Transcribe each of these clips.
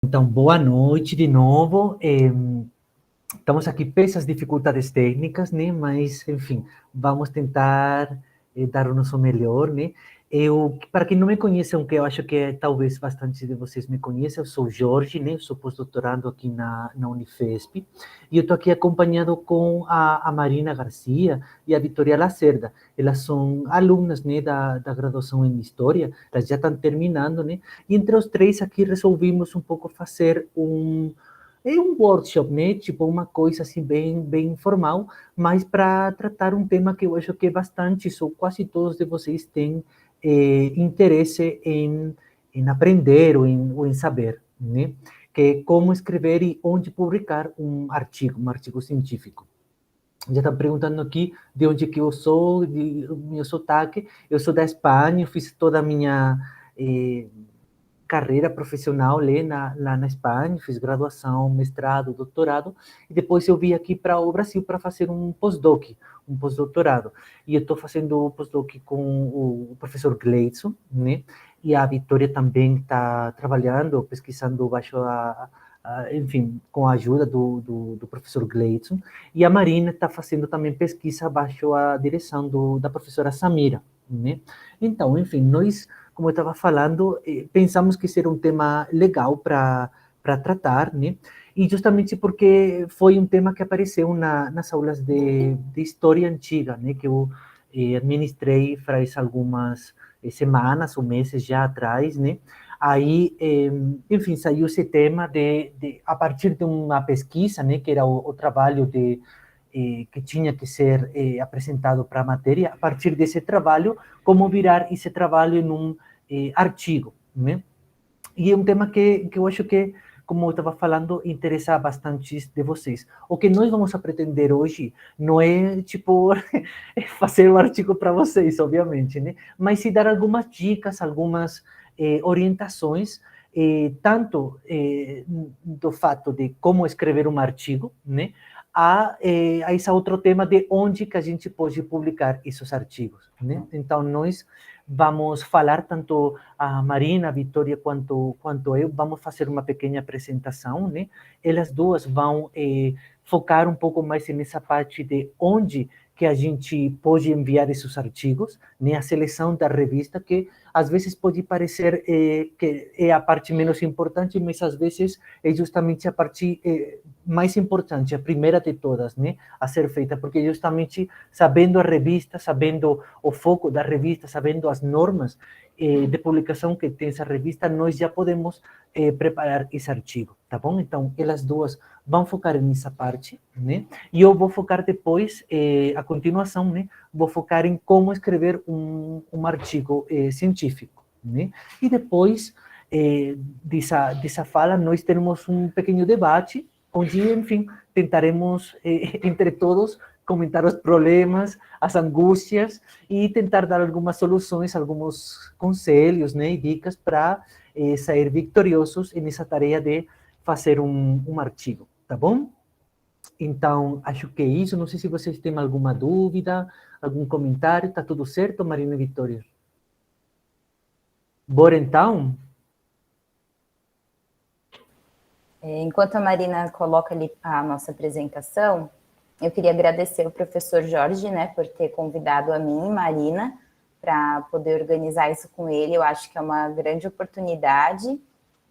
Então, boa noite de novo. Estamos aqui pelas dificuldades técnicas, né? Mas, enfim, vamos tentar dar o nosso melhor, né? Para quem não me conhece, aunque eu acho que talvez bastante de vocês me conheçam, eu sou Jorge, né? Eu sou pós-doutorando aqui na Unifesp. E eu estou aqui acompanhado com a Marina Garcia e a Vitória Lacerda. Elas são alunas, né, da graduação em História. Elas já estão terminando, né? E entre os três aqui resolvimos um pouco fazer um workshop, né? Tipo uma coisa assim bem informal, mas para tratar um tema que eu acho que é bastante, ou quase todos de vocês têm interesse em aprender ou em saber, né? Que é como escrever e onde publicar um artigo científico. Já estão perguntando aqui de onde que eu sou, de meu sotaque. Eu sou da Espanha, eu fiz toda a minha carreira profissional lá na Espanha, fiz graduação, mestrado, doutorado, e depois eu vim aqui para o Brasil para fazer um pós-doc, um pós-doutorado. E eu estou fazendo o pós-doc com o professor Gleidson, né? E a Vitória também está trabalhando, pesquisando baixo enfim, com a ajuda do professor Gleidson, e a Marina está fazendo também pesquisa baixo a direção da professora Samira, né? Então, enfim, nós, como eu estava falando, pensamos que seria um tema legal para tratar, né? E justamente porque foi um tema que apareceu nas aulas de história antiga, né? Que eu administrei faz algumas semanas ou meses já atrás, né? Aí, enfim, saiu esse tema a partir de uma pesquisa, né? Que era o trabalho que tinha que ser apresentado para a matéria, a partir desse trabalho, como virar esse trabalho em um artigo, né? E é um tema que eu acho que, como eu estava falando, interessa bastante de vocês. O que nós vamos a pretender hoje não é, tipo, fazer um artigo para vocês, obviamente, né? Mas sim dar algumas dicas, algumas orientações, tanto do fato de como escrever um artigo, né? A esse outro tema de onde que a gente pode publicar esses artigos, né? Então, nós vamos falar tanto a Marina, a Vitória, quanto eu, vamos fazer uma pequena apresentação, né? Elas duas vão focar um pouco mais nessa parte de onde que a gente pode enviar esses artigos, né? A seleção da revista, que às vezes pode parecer que é a parte menos importante, mas às vezes é justamente a parte mais importante, a primeira de todas, né? A ser feita, porque justamente sabendo a revista, sabendo o foco da revista, sabendo as normas de publicação que tem essa revista, nós já podemos preparar esse artigo, tá bom? Então, elas duas vão focar nessa parte, né? E eu vou focar depois, a continuação, né? Vou focar em como escrever um artigo científico, né? E depois dessa fala, nós teremos um pequeno debate, onde, enfim, tentaremos, entre todos, comentar os problemas, as angústias e tentar dar algumas soluções, alguns conselhos, né, e dicas para sair vitoriosos nessa tarefa de fazer um artigo, tá bom? Então, acho que é isso. Não sei se vocês têm alguma dúvida, algum comentário. Tá tudo certo, Marina e Vitória? Bora então? Enquanto a Marina coloca ali a nossa apresentação, eu queria agradecer ao professor Jorge, né, por ter convidado a mim e Marina para poder organizar isso com ele. Eu acho que é uma grande oportunidade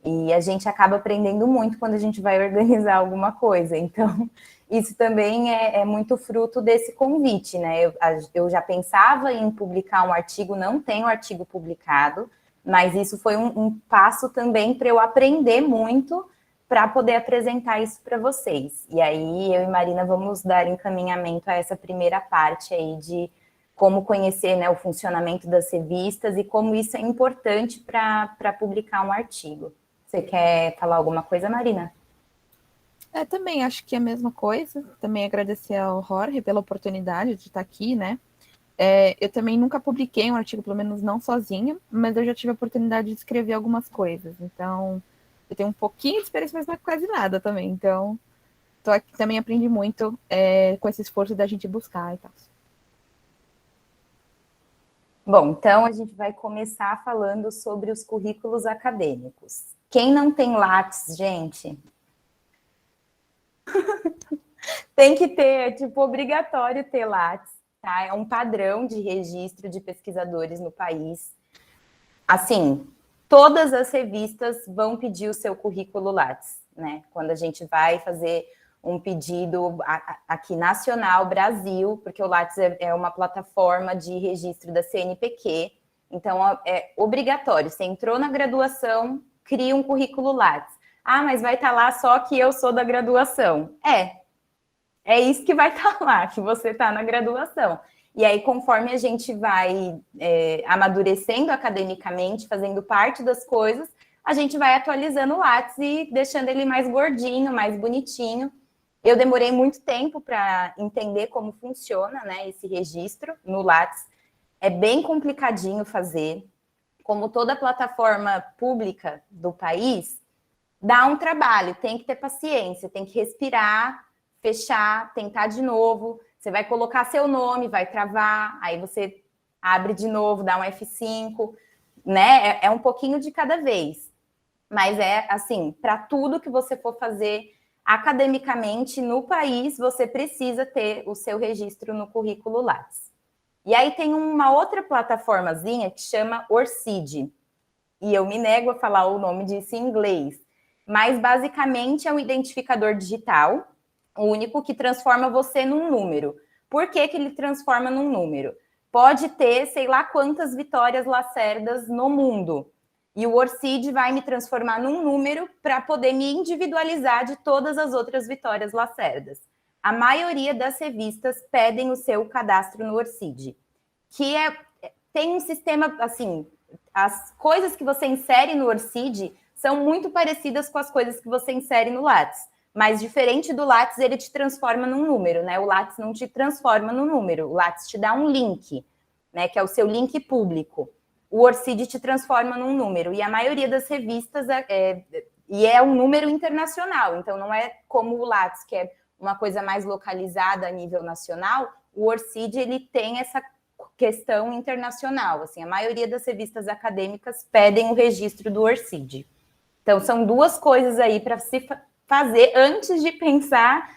e a gente acaba aprendendo muito quando a gente vai organizar alguma coisa. Então, isso também é muito fruto desse convite, né? Eu já pensava em publicar um artigo, não tenho artigo publicado, mas isso foi um passo também para eu aprender muito para poder apresentar isso para vocês. E aí eu e Marina vamos dar encaminhamento a essa primeira parte aí de como conhecer, né, o funcionamento das revistas e como isso é importante para publicar um artigo. Você quer falar alguma coisa, Marina? Também acho que é a mesma coisa. Também agradecer ao Jorge pela oportunidade de estar aqui, né? Eu também nunca publiquei um artigo, pelo menos não sozinha, mas eu já tive a oportunidade de escrever algumas coisas. Então, eu tenho um pouquinho de experiência, mas não é quase nada também. Então, tô aqui, também aprendi muito com esse esforço da gente buscar e tal. Bom, então a gente vai começar falando sobre os currículos acadêmicos. Quem não tem Lattes, gente, tem que ter, é tipo, obrigatório ter Lattes, tá? É um padrão de registro de pesquisadores no país. Assim, todas as revistas vão pedir o seu currículo Lattes, né? Quando a gente vai fazer um pedido aqui nacional, Brasil, porque o Lattes é uma plataforma de registro da CNPq, então é obrigatório. Você entrou na graduação, cria um currículo Lattes. Ah, mas vai estar lá só que eu sou da graduação. É isso que vai estar lá, que você está na graduação. E aí, conforme a gente vai amadurecendo academicamente, fazendo parte das coisas, a gente vai atualizando o Lattes e deixando ele mais gordinho, mais bonitinho. Eu demorei muito tempo para entender como funciona, né, esse registro no Lattes. É bem complicadinho fazer. Como toda plataforma pública do país, dá um trabalho, tem que ter paciência, tem que respirar, fechar, tentar de novo. Você vai colocar seu nome, vai travar, aí você abre de novo, dá um F5, né? É um pouquinho de cada vez. Mas é assim, para tudo que você for fazer academicamente no país, você precisa ter o seu registro no currículo Lattes. E aí tem uma outra plataformazinha que chama Orcid. E eu me nego a falar o nome disso em inglês. Mas basicamente é um identificador digital, único, que transforma você num número. Por que ele transforma num número? Pode ter, sei lá quantas Vitórias Lacerdas no mundo. E o Orcid vai me transformar num número para poder me individualizar de todas as outras Vitórias Lacerdas. A maioria das revistas pedem o seu cadastro no Orcid, que tem um sistema, assim, as coisas que você insere no Orcid são muito parecidas com as coisas que você insere no Lattes, mas diferente do Lattes, ele te transforma num número, né? O Lattes não te transforma num número, o Lattes te dá um link, né? Que é o seu link público. O Orcid te transforma num número, e a maioria das revistas é um número internacional, então não é como o Lattes, que é uma coisa mais localizada a nível nacional. O Orcid, ele tem essa questão internacional, assim, a maioria das revistas acadêmicas pedem o registro do Orcid. Então, são duas coisas aí para se fazer antes de pensar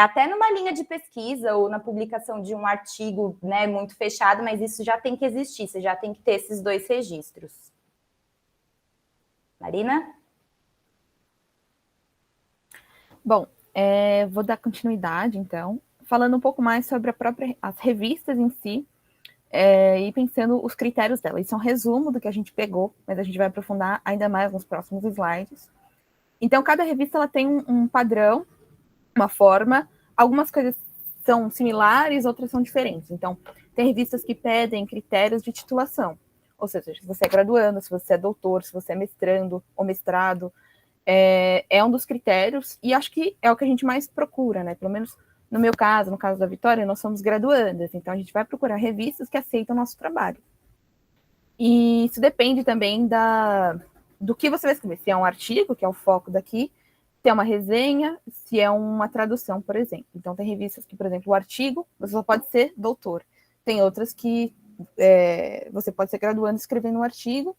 até numa linha de pesquisa ou na publicação de um artigo, né, muito fechado, mas isso já tem que existir, você já tem que ter esses dois registros. Marina? Bom, vou dar continuidade, então, falando um pouco mais sobre as revistas em si, e pensando os critérios dela. Isso é um resumo do que a gente pegou, mas a gente vai aprofundar ainda mais nos próximos slides. Então, cada revista ela tem um padrão, uma forma, algumas coisas são similares, outras são diferentes. Então, tem revistas que pedem critérios de titulação, ou seja, se você é graduando, se você é doutor, se você é mestrando ou mestrado, é um dos critérios, e acho que é o que a gente mais procura, né? Pelo menos no meu caso, no caso da Vitória, nós somos graduandas, então a gente vai procurar revistas que aceitam o nosso trabalho. E isso depende também do que você vai escrever, se é um artigo, que é o foco daqui, se é uma resenha, se é uma tradução, por exemplo. Então, tem revistas que, por exemplo, o artigo, você só pode ser doutor. Tem outras que você pode ser graduando escrevendo um artigo,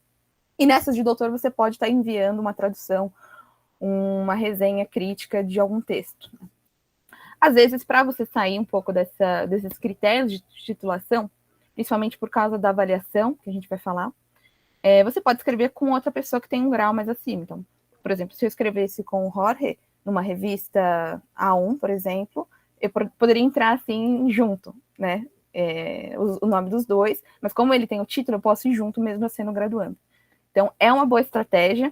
e nessas de doutor você pode estar enviando uma tradução, uma resenha crítica de algum texto. Às vezes, para você sair um pouco desses critérios de titulação, principalmente por causa da avaliação, que a gente vai falar, você pode escrever com outra pessoa que tem um grau mais acima. Então, por exemplo, se eu escrevesse com o Jorge, numa revista A1, por exemplo, eu poderia entrar assim junto, né? O nome dos dois, mas como ele tem o título, eu posso ir junto mesmo sendo graduando. Então, é uma boa estratégia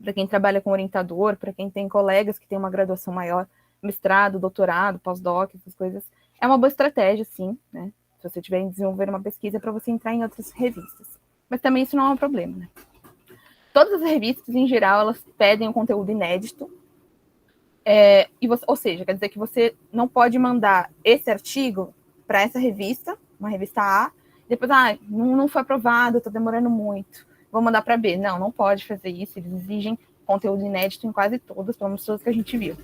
para quem trabalha com orientador, para quem tem colegas que têm uma graduação maior, mestrado, doutorado, pós-doc, essas coisas. É uma boa estratégia, sim, né? Se você tiver em desenvolver uma pesquisa para você entrar em outras revistas. Mas também isso não é um problema, né? Todas as revistas, em geral, elas pedem um conteúdo inédito. Ou seja, quer dizer que você não pode mandar esse artigo para essa revista, uma revista A, depois, não foi aprovado, está demorando muito, vou mandar para B. Não pode fazer isso, eles exigem conteúdo inédito em quase todas, pelo menos todas que a gente viu.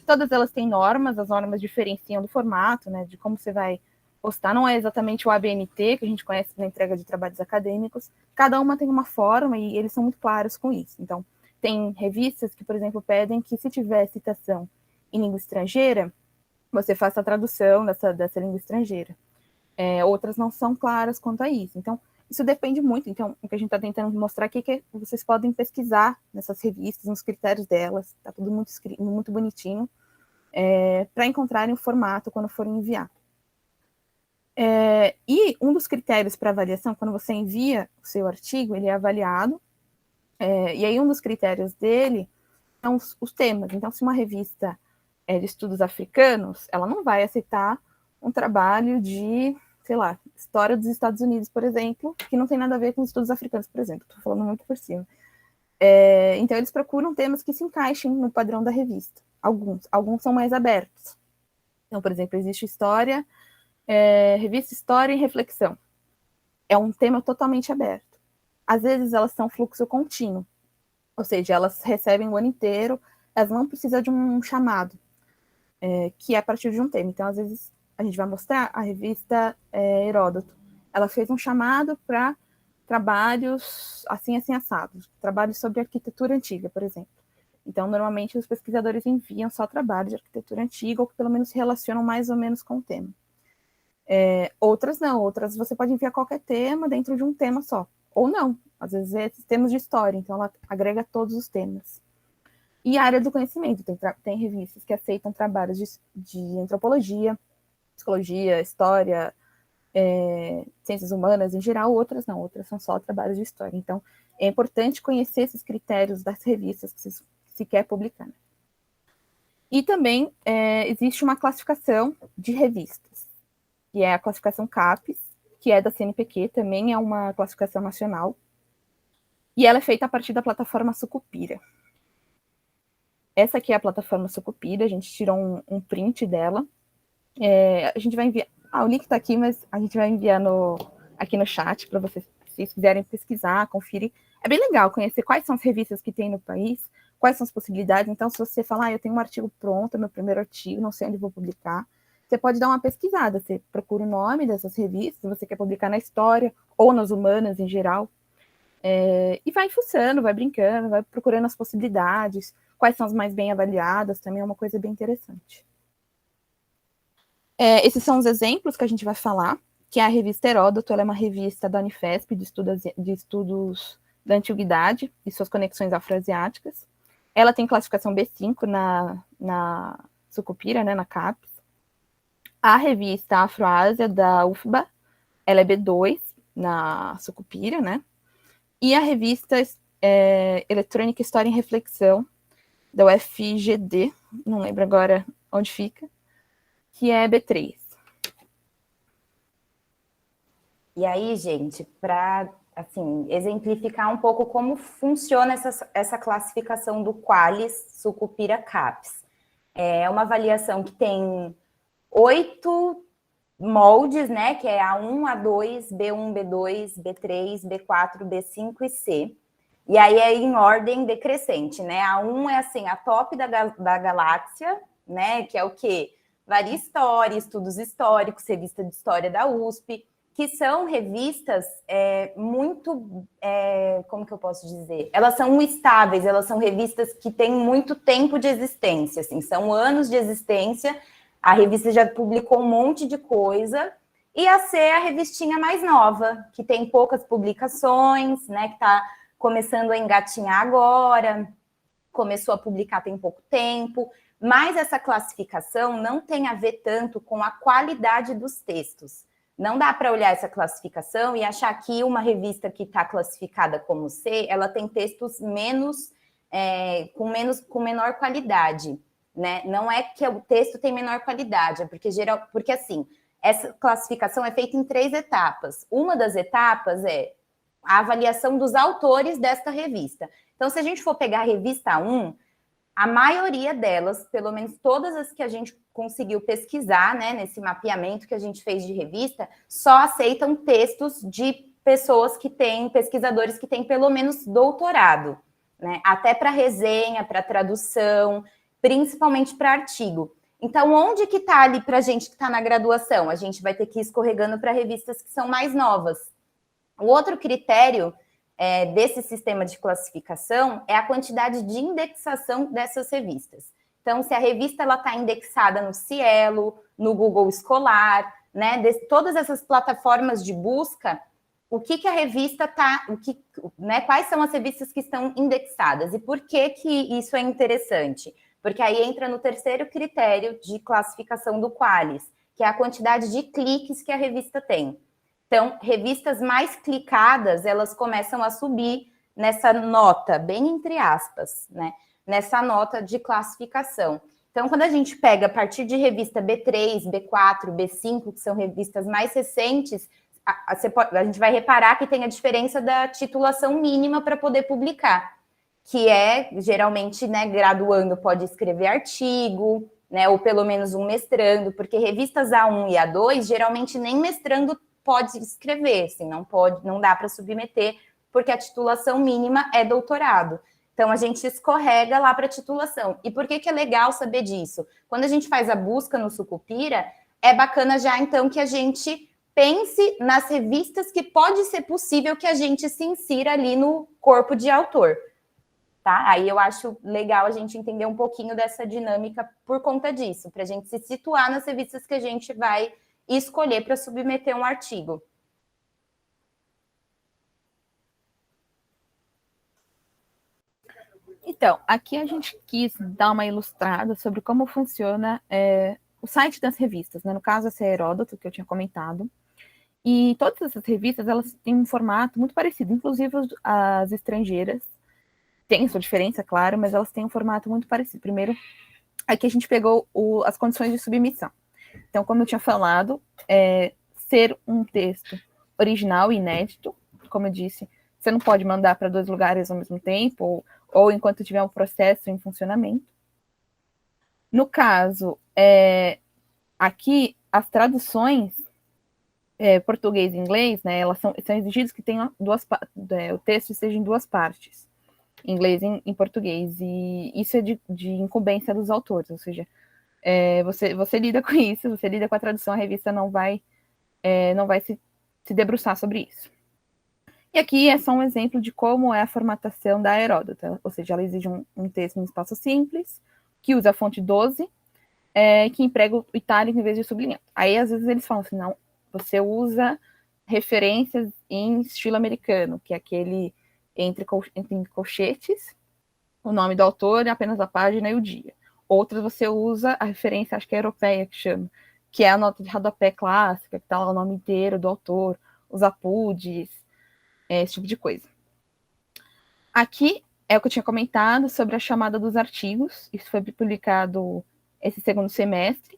Todas elas têm normas, as normas diferenciam do formato, né, de como você vai postar, não é exatamente o ABNT, que a gente conhece na entrega de trabalhos acadêmicos, cada uma tem uma forma e eles são muito claros com isso. Então, tem revistas que, por exemplo, pedem que se tiver citação em língua estrangeira, você faça a tradução dessa língua estrangeira. Outras não são claras quanto a isso. Então, isso depende muito. Então, o que a gente está tentando mostrar aqui é que vocês podem pesquisar nessas revistas, nos critérios delas, está tudo muito escrito, muito bonitinho, para encontrarem o formato quando forem enviar. E um dos critérios para avaliação, quando você envia o seu artigo, ele é avaliado, e aí um dos critérios dele são os temas. Então, se uma revista de estudos africanos, ela não vai aceitar um trabalho de, sei lá, história dos Estados Unidos, por exemplo, que não tem nada a ver com os estudos africanos, por exemplo. Estou falando muito por cima. Então, eles procuram temas que se encaixem no padrão da revista. Alguns são mais abertos. Então, por exemplo, existe história, revista História e Reflexão. É um tema totalmente aberto. Às vezes, elas são fluxo contínuo. Ou seja, elas recebem o ano inteiro, elas não precisam de um chamado, que é a partir de um tema. Então, às vezes, a gente vai mostrar a revista Heródoto. Ela fez um chamado para trabalhos assim assados, trabalhos sobre arquitetura antiga, por exemplo. Então, normalmente, os pesquisadores enviam só trabalhos de arquitetura antiga, ou que pelo menos se relacionam mais ou menos com o tema. Outras não, outras você pode enviar qualquer tema dentro de um tema só, ou não, às vezes temas de história, então ela agrega todos os temas. E a área do conhecimento, tem revistas que aceitam trabalhos de antropologia, psicologia, história, ciências humanas em geral, outras não, outras são só trabalhos de história. Então, é importante conhecer esses critérios das revistas que se quer publicar. Né? E também existe uma classificação de revistas, que é a classificação CAPES, que é da CNPq, também é uma classificação nacional, e ela é feita a partir da plataforma Sucupira. Essa aqui é a plataforma Sucupira, a gente tirou um print dela. A gente vai enviar... o link está aqui, mas a gente vai enviar aqui no chat para vocês, se vocês quiserem pesquisar, conferir. É bem legal conhecer quais são as revistas que tem no país, quais são as possibilidades. Então, se você falar, eu tenho um artigo pronto, meu primeiro artigo, não sei onde vou publicar, você pode dar uma pesquisada, você procura o nome dessas revistas, se você quer publicar na história ou nas humanas em geral, e vai fuçando, vai brincando, vai procurando as possibilidades, quais são as mais bem avaliadas, também é uma coisa bem interessante. Esses são os exemplos que a gente vai falar, que é a revista Heródoto, ela é uma revista da Unifesp, de estudos da antiguidade e suas conexões afroasiáticas. Ela tem classificação B5 na Sucupira, né, na CAPES. A revista Afroásia, da UFBA, ela é B2 na Sucupira, né? E a revista Eletrônica História em Reflexão, da UFGD, não lembro agora onde fica, que é B3. E aí, gente, para assim, exemplificar um pouco como funciona essa classificação do Qualis Sucupira CAPES. É uma avaliação que tem 8 moldes, né, que é A1, A2, B1, B2, B3, B4, B5 e C. E aí é em ordem decrescente, né? A1 é assim, a top da galáxia, né, que é o quê? Varia História, Estudos Históricos, Revista de História da USP, que são revistas muito, como que eu posso dizer? Elas são estáveis, elas são revistas que têm muito tempo de existência, assim, são anos de existência, a revista já publicou um monte de coisa, e a C é a revistinha mais nova, que tem poucas publicações, né, que está começando a engatinhar agora, começou a publicar tem pouco tempo, mas essa classificação não tem a ver tanto com a qualidade dos textos. Não dá para olhar essa classificação e achar que uma revista que está classificada como C, ela tem textos com menor qualidade, né? Não é que o texto tem menor qualidade, é porque assim, essa classificação é feita em 3 etapas. Uma das etapas é a avaliação dos autores desta revista. Então, se a gente for pegar a revista 1, a maioria delas, pelo menos todas as que a gente conseguiu pesquisar, né, nesse mapeamento que a gente fez de revista, só aceitam textos de pessoas que têm, pesquisadores que têm pelo menos doutorado, né, até para resenha, para tradução, principalmente para artigo. Então, onde que está ali para a gente que está na graduação? A gente vai ter que ir escorregando para revistas que são mais novas. O outro critério desse sistema de classificação é a quantidade de indexação dessas revistas. Então, se a revista está indexada no Cielo, no Google Escolar, né, todas essas plataformas de busca, o que a revista está, né, quais são as revistas que estão indexadas e por que isso é interessante? Porque aí entra no terceiro critério de classificação do Qualis, que é a quantidade de cliques que a revista tem. Então, revistas mais clicadas, elas começam a subir nessa nota, bem entre aspas, né? Nessa nota de classificação. Então, quando a gente pega a partir de revista B3, B4, B5, que são revistas mais recentes, a gente vai reparar que tem a diferença da titulação mínima para poder publicar, que é, geralmente, né, graduando pode escrever artigo, né, ou pelo menos um mestrando, porque revistas A1 e A2, geralmente nem mestrando pode escrever, assim, não dá para submeter, porque a titulação mínima é doutorado. Então, a gente escorrega lá para a titulação. E por que é legal saber disso? Quando a gente faz a busca no Sucupira, é bacana já, então, que a gente pense nas revistas que pode ser possível que a gente se insira ali no corpo de autor. Tá? Aí eu acho legal a gente entender um pouquinho dessa dinâmica por conta disso, para a gente se situar nas revistas que a gente vai escolher para submeter um artigo. Então, aqui a gente quis dar uma ilustrada sobre como funciona o site das revistas, né? No caso, essa é a Heródoto, que eu tinha comentado. E todas essas revistas, elas têm um formato muito parecido, inclusive as estrangeiras. Tem sua diferença, claro, mas elas têm um formato muito parecido. Primeiro, aqui a gente pegou as condições de submissão. Então, como eu tinha falado, ser um texto original e inédito, como eu disse, você não pode mandar para 2 lugares ao mesmo tempo, ou enquanto tiver um processo em funcionamento. No caso, aqui, as traduções português e inglês, né, elas são exigidas que tenham o texto esteja em 2 partes, em inglês e em português, e isso é de incumbência dos autores, ou seja, você lida com isso, você lida com a tradução, a revista não vai se debruçar sobre isso. E aqui é só um exemplo de como é a formatação da Heródoto, ou seja, ela exige um texto em espaço simples, que usa a fonte 12, que emprega o itálico em vez de sublinhado. Aí, às vezes, eles falam assim, não, você usa referências em estilo americano, que é aquele entre colchetes, o nome do autor, apenas a página e o dia. Outras você usa a referência, acho que é europeia que chama, que é a nota de rodapé clássica, que está lá o nome inteiro do autor, os apudes, esse tipo de coisa. Aqui é o que eu tinha comentado sobre a chamada dos artigos. Isso foi publicado esse 2º semestre,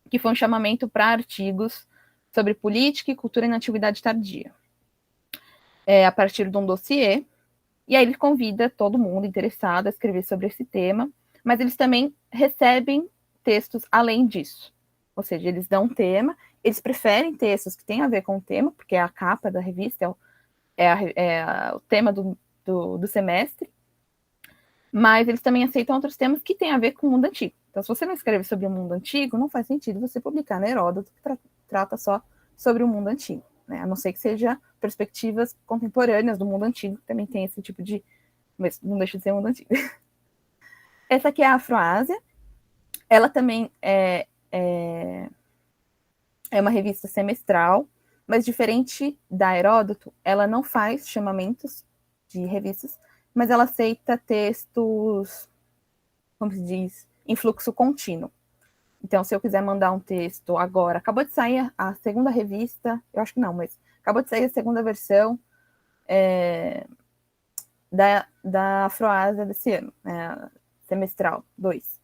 que foi um chamamento para artigos sobre política e cultura na antiguidade tardia. A partir de um dossiê, e aí ele convida todo mundo interessado a escrever sobre esse tema, mas eles também recebem textos além disso. Ou seja, eles dão um tema, eles preferem textos que tenham a ver com o tema, porque é a capa da revista, o tema do semestre, mas eles também aceitam outros temas que têm a ver com o mundo antigo. Então, se você não escreve sobre o mundo antigo, não faz sentido você publicar na Heródoto, que trata só sobre o mundo antigo, né? A não ser que seja perspectivas contemporâneas do mundo antigo, que também tem esse tipo de... mas não deixa de ser mundo antigo. Essa aqui é a Afroásia. Ela também é uma revista semestral, mas diferente da Heródoto, ela não faz chamamentos de revistas, mas ela aceita textos, como se diz, em fluxo contínuo. Então, se eu quiser mandar um texto agora, acabou de sair a 2ª revista, eu acho que não, mas acabou de sair a 2ª versão da Afroásia desse ano, né, semestral 2.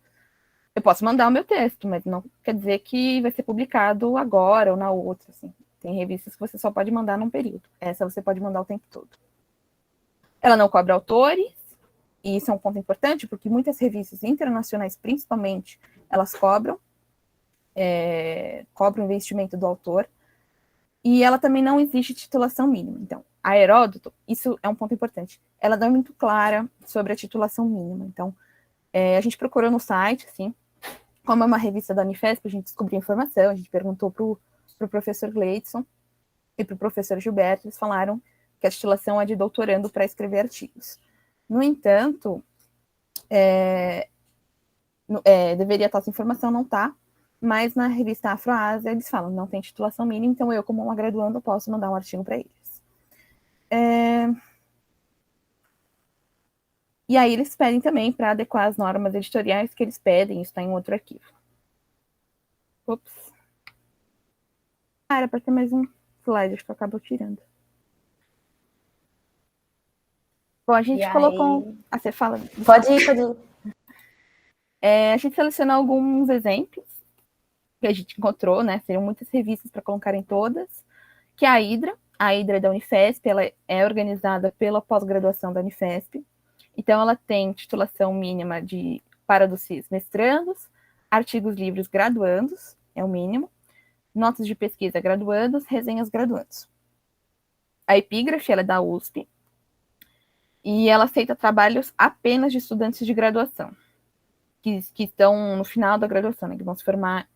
Eu posso mandar o meu texto, mas não quer dizer que vai ser publicado agora ou na outra, assim. Tem revistas que você só pode mandar num período. Essa você pode mandar o tempo todo. Ela não cobra autores, e isso é um ponto importante, porque muitas revistas internacionais, principalmente, elas cobram o investimento do autor, e ela também não exige titulação mínima. Então, a Heródoto, isso é um ponto importante, ela não é muito clara sobre a titulação mínima. Então, a gente procurou no site, assim, como é uma revista da Unifesp, a gente descobriu informação, a gente perguntou para o professor Gleidson e para o professor Gilberto, eles falaram que a titulação é de doutorando para escrever artigos. No entanto, deveria estar essa informação, não está, mas na revista Afroásia eles falam, não tem titulação mínima, então eu, como uma graduanda, posso mandar um artigo para eles. E aí eles pedem também para adequar as normas editoriais que eles pedem, isso está em outro arquivo. Ops. Era para ter mais um slide, acho que eu acabo tirando. Bom, a gente colocou... Ah, você fala? Pode ir, pode ir. A gente selecionou alguns exemplos que a gente encontrou, né? Seriam muitas revistas para colocar em todas, que é a Hidra é da Unifesp, ela é organizada pela pós-graduação da Unifesp. Então, ela tem titulação mínima para dos mestrandos, artigos livres graduandos, é o mínimo, notas de pesquisa graduandos, resenhas graduandos. A Epígrafe, ela é da USP, e ela aceita trabalhos apenas de estudantes de graduação, que estão no final da graduação, né, que vão se formar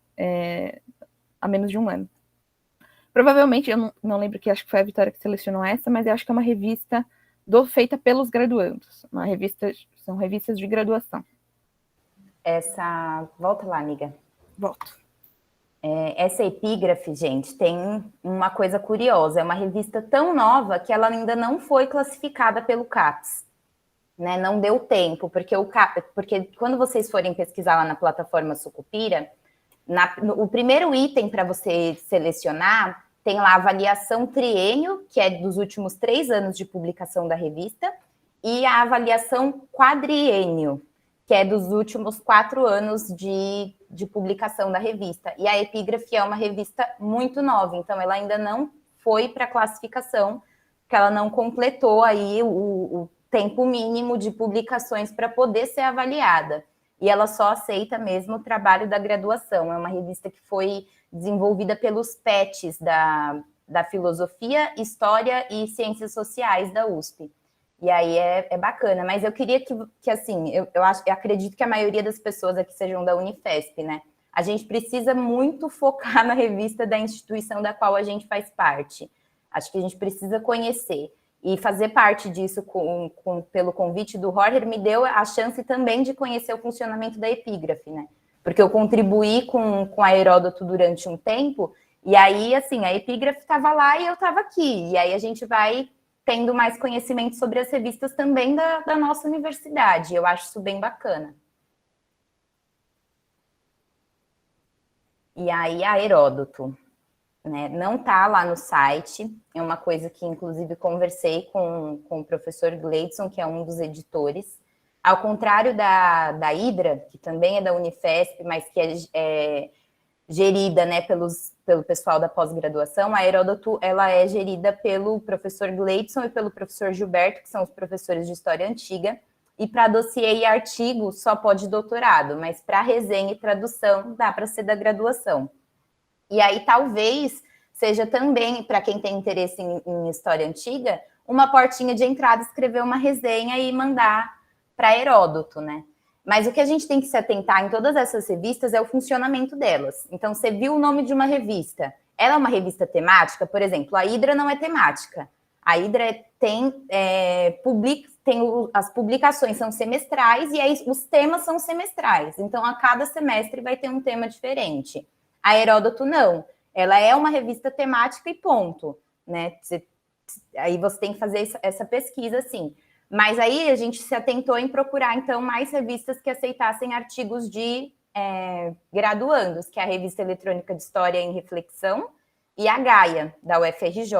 há menos de um ano. Provavelmente, eu não lembro que acho que foi a Vitória que selecionou essa, mas eu acho que é uma revista feita pelos graduandos. São revistas de graduação. Volta lá, amiga. Volto. Essa Epígrafe, gente, tem uma coisa curiosa. É uma revista tão nova que ela ainda não foi classificada pelo CAPES. Né? Não deu tempo, porque quando vocês forem pesquisar lá na plataforma Sucupira, o primeiro item para você selecionar tem lá a avaliação triênio, que é dos últimos 3 anos de publicação da revista, e a avaliação quadriênio, que é dos últimos 4 anos de publicação da revista. E a Epígrafe é uma revista muito nova, então ela ainda não foi para classificação, porque ela não completou aí o tempo mínimo de publicações para poder ser avaliada. E ela só aceita mesmo o trabalho da graduação. É uma revista que foi desenvolvida pelos PETs da Filosofia, História e Ciências Sociais da USP. E aí é bacana. Mas eu queria que assim, eu acredito que a maioria das pessoas aqui sejam da Unifesp, né? A gente precisa muito focar na revista da instituição da qual a gente faz parte. Acho que a gente precisa conhecer. E fazer parte disso pelo convite do Jorge me deu a chance também de conhecer o funcionamento da Epígrafe, né? Porque eu contribuí com a Heródoto durante um tempo, e aí, assim, a Epígrafe estava lá e eu estava aqui. E aí a gente vai tendo mais conhecimento sobre as revistas também da nossa universidade. Eu acho isso bem bacana. E aí a Heródoto, né, não está lá no site, é uma coisa que, inclusive, conversei com o professor Gleidson, que é um dos editores. Ao contrário da Hidra, que também é da Unifesp, mas que é gerida, né, pelo pessoal da pós-graduação, a Heródoto ela é gerida pelo professor Gleidson e pelo professor Gilberto, que são os professores de História Antiga, e para dossiê e artigo só pode doutorado, mas para resenha e tradução dá para ser da graduação. E aí, talvez, seja também, para quem tem interesse em História Antiga, uma portinha de entrada, escrever uma resenha e mandar para Heródoto, né? Mas o que a gente tem que se atentar em todas essas revistas é o funcionamento delas. Então, você viu o nome de uma revista. Ela é uma revista temática? Por exemplo, a Hidra não é temática. A Hidra as publicações são semestrais e aí os temas são semestrais. Então, a cada semestre vai ter um tema diferente. A Heródoto não, ela é uma revista temática e ponto, né? Aí você tem que fazer essa pesquisa, sim. Mas aí a gente se atentou em procurar, então, mais revistas que aceitassem artigos de graduandos, que é a Revista Eletrônica de História em Reflexão e a Gaia, da UFRJ,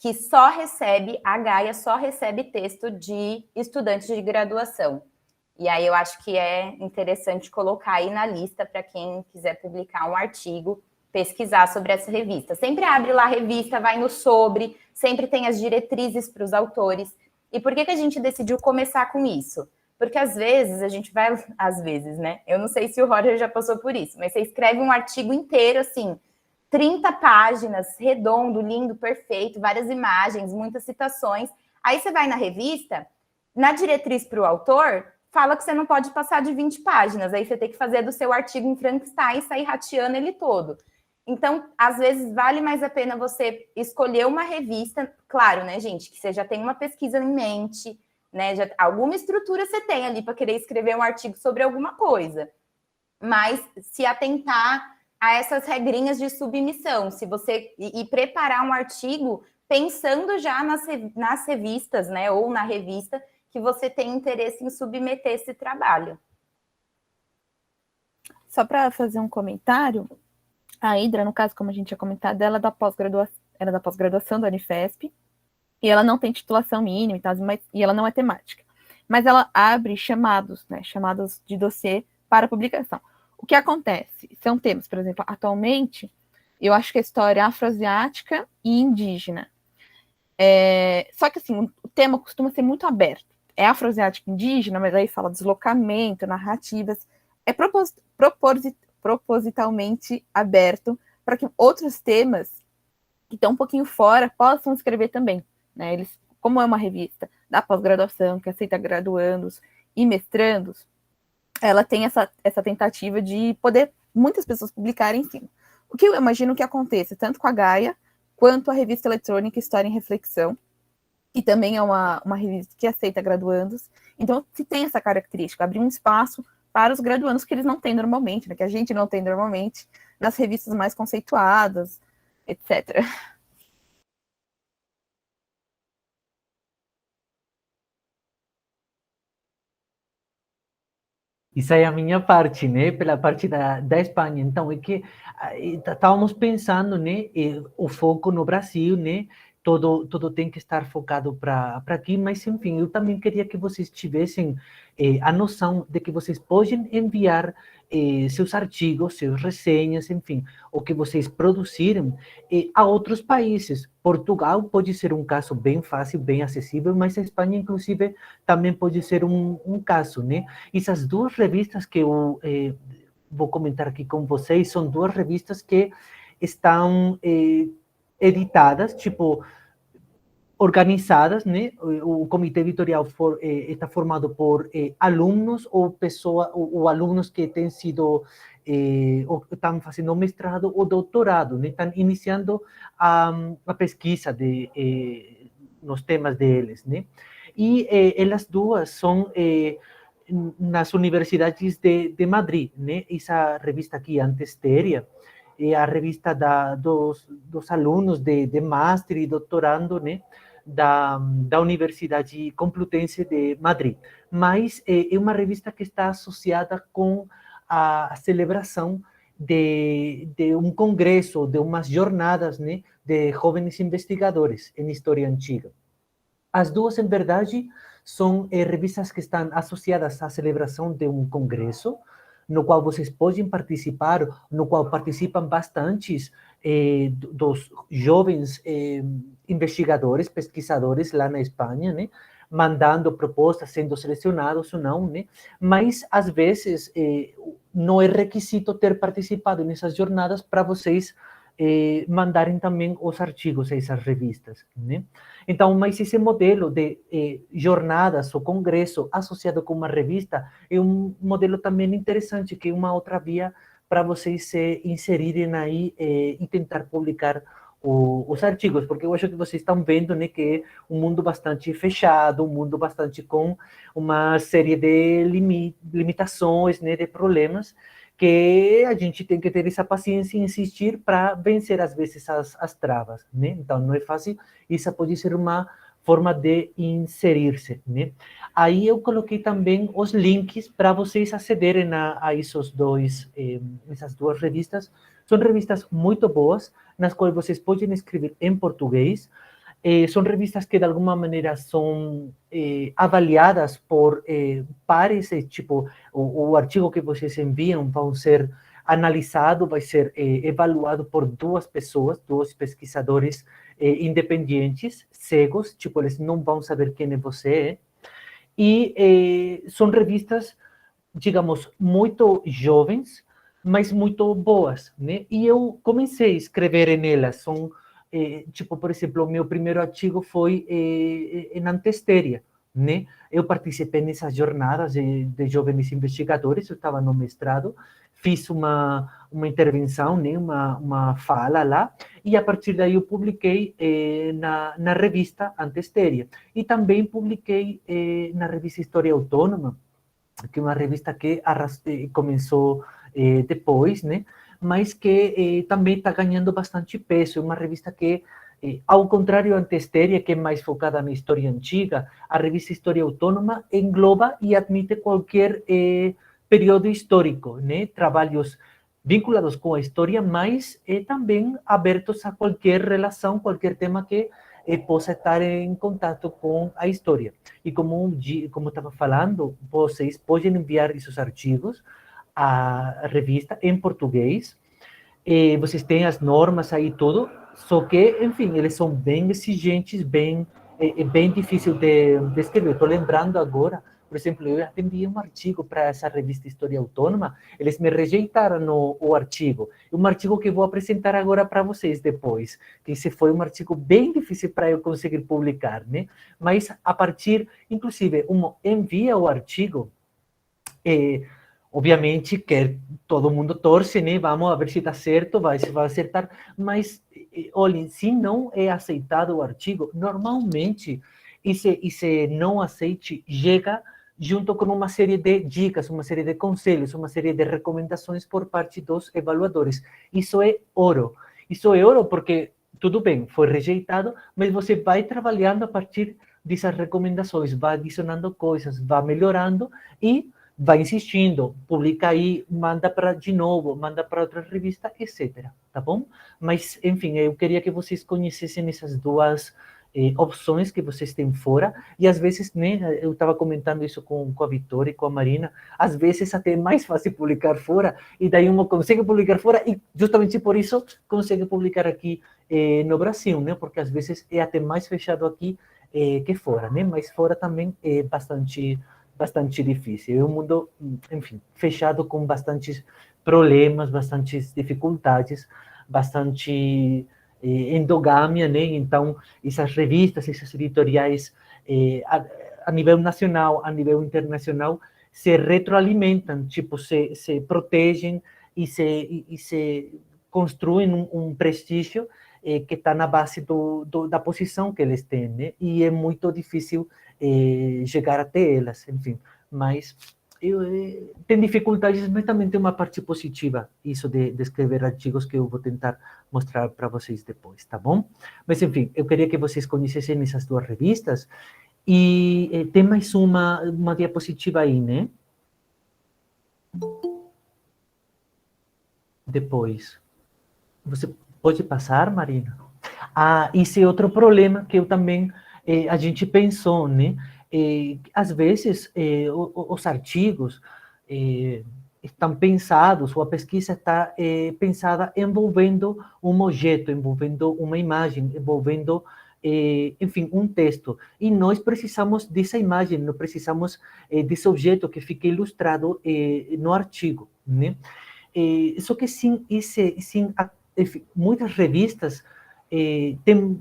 que a Gaia só recebe texto de estudantes de graduação. E aí eu acho que é interessante colocar aí na lista para quem quiser publicar um artigo, pesquisar sobre essa revista. Sempre abre lá a revista, vai no sobre, sempre tem as diretrizes para os autores. E por que a gente decidiu começar com isso? Porque às vezes a gente vai... Às vezes, né? Eu não sei se o Roger já passou por isso, mas você escreve um artigo inteiro, assim, 30 páginas, redondo, lindo, perfeito, várias imagens, muitas citações. Aí você vai na revista, na diretriz para o autor... fala que você não pode passar de 20 páginas, aí você tem que fazer do seu artigo em Frankenstein e sair rateando ele todo. Então, às vezes, vale mais a pena você escolher uma revista, claro, né, gente, que você já tem uma pesquisa em mente, né, já, alguma estrutura você tem ali para querer escrever um artigo sobre alguma coisa, mas se atentar a essas regrinhas de submissão, se você e preparar um artigo pensando já nas revistas, né, ou na revista que você tem interesse em submeter esse trabalho. Só para fazer um comentário, a Hidra, no caso, como a gente tinha comentado, ela era da pós-graduação da Unifesp, e ela não tem titulação mínima e tal, e ela não é temática. Mas ela abre chamados, né, chamados de dossiê para publicação. O que acontece? São temas, por exemplo, atualmente, eu acho que a história afroasiática e indígena. Só que, assim, o tema costuma ser muito aberto. É afroasiático e indígena, mas aí fala deslocamento, narrativas. É propositalmente aberto para que outros temas que estão um pouquinho fora possam escrever também. Né? Eles, como é uma revista da pós-graduação, que aceita graduandos e mestrandos, ela tem essa tentativa de poder muitas pessoas publicarem em cima. O que eu imagino que aconteça, tanto com a Gaia, quanto a revista eletrônica História em Reflexão, que também é uma revista que aceita graduandos. Então, se tem essa característica, abrir um espaço para os graduandos que eles não têm normalmente, né, que a gente não tem normalmente, nas revistas mais conceituadas, etc. Isso aí é a minha parte, né? Pela parte da Espanha. Então, é que estávamos pensando, né? O foco no Brasil, né? Todo tem que estar focado para aqui, mas, enfim, eu também queria que vocês tivessem a noção de que vocês podem enviar seus artigos, suas resenhas, enfim, o que vocês produzirem a outros países. Portugal pode ser um caso bem fácil, bem acessível, mas a Espanha, inclusive, também pode ser um caso, né? Essas duas revistas que eu vou comentar aqui com vocês são duas revistas que estão editadas, tipo, organizadas, né? O comitê editorial está formado por alunos ou alunos que têm sido ou estão fazendo mestrado ou doutorado, né? Estão iniciando a pesquisa nos temas deles, né? E elas duas são nas universidades de Madrid, né? Essa revista aqui, Antesteria, é a revista dos alunos de master e doutorando, né? Da Universidade Complutense de Madrid. Mas é uma revista que está associada com a celebração de um congresso, de umas jornadas, né? De jovens investigadores em história antiga. As duas, em verdade, são revistas que estão associadas à celebração de um congresso, no qual vocês podem participar, no qual participam bastantes dos jovens investigadores, pesquisadores lá na Espanha, né? Mandando propostas, sendo selecionados ou não, né? Mas, às vezes, não é requisito ter participado nessas jornadas para vocês mandarem também os artigos a essas revistas, né? Então, mas esse modelo de jornadas ou congresso associado com uma revista é um modelo também interessante, que é uma outra via para vocês se inserirem aí e tentar publicar os artigos, porque eu acho que vocês estão vendo, né, que é um mundo bastante fechado, um mundo bastante com uma série de limitações, né, de problemas, que a gente tem que ter essa paciência e insistir para vencer, às vezes, as travas, né? Então, não é fácil, isso pode ser uma forma de inserir-se, né? Aí eu coloquei também os links para vocês acederem a essas duas revistas. São revistas muito boas, nas quais vocês podem escrever em português. São revistas que, de alguma maneira, são avaliadas por pares, tipo, o artigo que vocês enviam vão ser analisado, vai ser evaluado por duas pessoas, dois pesquisadores independentes, cegos, tipo, eles não vão saber quem é você. E são revistas, digamos, muito jovens, mas muito boas, né? E eu comecei a escrever nelas. São, tipo, por exemplo, o meu primeiro artigo foi em Antesteria, né? Eu participei nessas jornadas de jovens investigadores, eu estava no mestrado, fiz uma intervenção, né, uma fala lá, e a partir daí eu publiquei na revista Antesteria. E também publiquei na revista História Autônoma, que é uma revista que começou depois, né, mas que também está ganhando bastante peso. É uma revista que, ao contrário da Antesteria, que é mais focada na história antiga, a revista História Autônoma engloba e admite qualquer período histórico, né? Trabalhos vinculados com a história, mas também abertos a qualquer relação, qualquer tema que possa estar em contato com a história. E como estava falando, vocês podem enviar esses artigos à revista em português. Vocês têm as normas aí tudo, só que, enfim, eles são bem exigentes, bem difícil de escrever. Estou lembrando agora, por exemplo, eu enviei um artigo para essa revista História Autônoma, eles me rejeitaram o artigo. Um artigo que vou apresentar agora para vocês depois, que esse foi um artigo bem difícil para eu conseguir publicar, né? Mas a partir, inclusive, envia o artigo, obviamente que todo mundo torce, né? Vamos ver se está certo, vai acertar, mas, olhem, se não é aceitado o artigo, normalmente esse não aceite chega junto com uma série de dicas, uma série de conselhos, uma série de recomendações por parte dos evaluadores. Isso é ouro. Isso é ouro porque, tudo bem, foi rejeitado, mas você vai trabalhando a partir dessas recomendações, vai adicionando coisas, vai melhorando e vai insistindo, publica aí, manda para de novo, manda para outra revista, etc. Tá bom? Mas, enfim, eu queria que vocês conhecessem essas duas opções que vocês têm fora, e às vezes, né, eu estava comentando isso com a Vitória e com a Marina, às vezes até é mais fácil publicar fora, e daí uma consegue publicar fora, e justamente por isso consegue publicar aqui no Brasil, né, porque às vezes é até mais fechado aqui que fora, né, mas fora também é bastante difícil. É um mundo, enfim, fechado com bastantes problemas, bastantes dificuldades, bastante endogâmia, né? Então, essas revistas, essas editoriais, a nível nacional, a nível internacional, se retroalimentam, tipo, se protegem e se construem um prestígio que está na base da posição que eles têm, né? E é muito difícil chegar até elas, enfim. Mas tem dificuldades, mas também tem uma parte positiva, isso de escrever artigos que eu vou tentar mostrar para vocês depois, tá bom? Mas, enfim, eu queria que vocês conhecessem essas duas revistas. E tem mais uma diapositiva aí, né? Depois. Você pode passar, Marina? Esse é outro problema que eu também, a gente pensou, né? Às vezes, os artigos estão pensados, ou a pesquisa está pensada envolvendo um objeto, envolvendo uma imagem, envolvendo, enfim, um texto. E nós precisamos dessa imagem, nós precisamos desse objeto que fique ilustrado no artigo, né? Só que sim, enfim, muitas revistas têm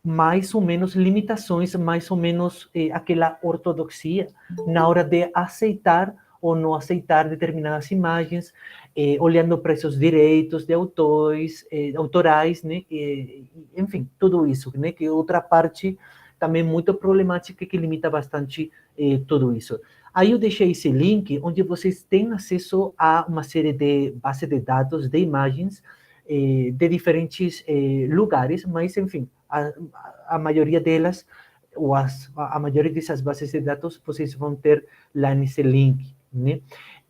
mais ou menos limitações, mais ou menos aquela ortodoxia na hora de aceitar ou não aceitar determinadas imagens, olhando para esses direitos de autorais, né? Enfim, tudo isso, né? Que é outra parte também muito problemática que limita bastante tudo isso. Aí eu deixei esse link onde vocês têm acesso a uma série de bases de dados de imagens de diferentes lugares, mas, enfim, a maioria delas, ou a maioria dessas bases de dados, vocês vão ter lá nesse link, né?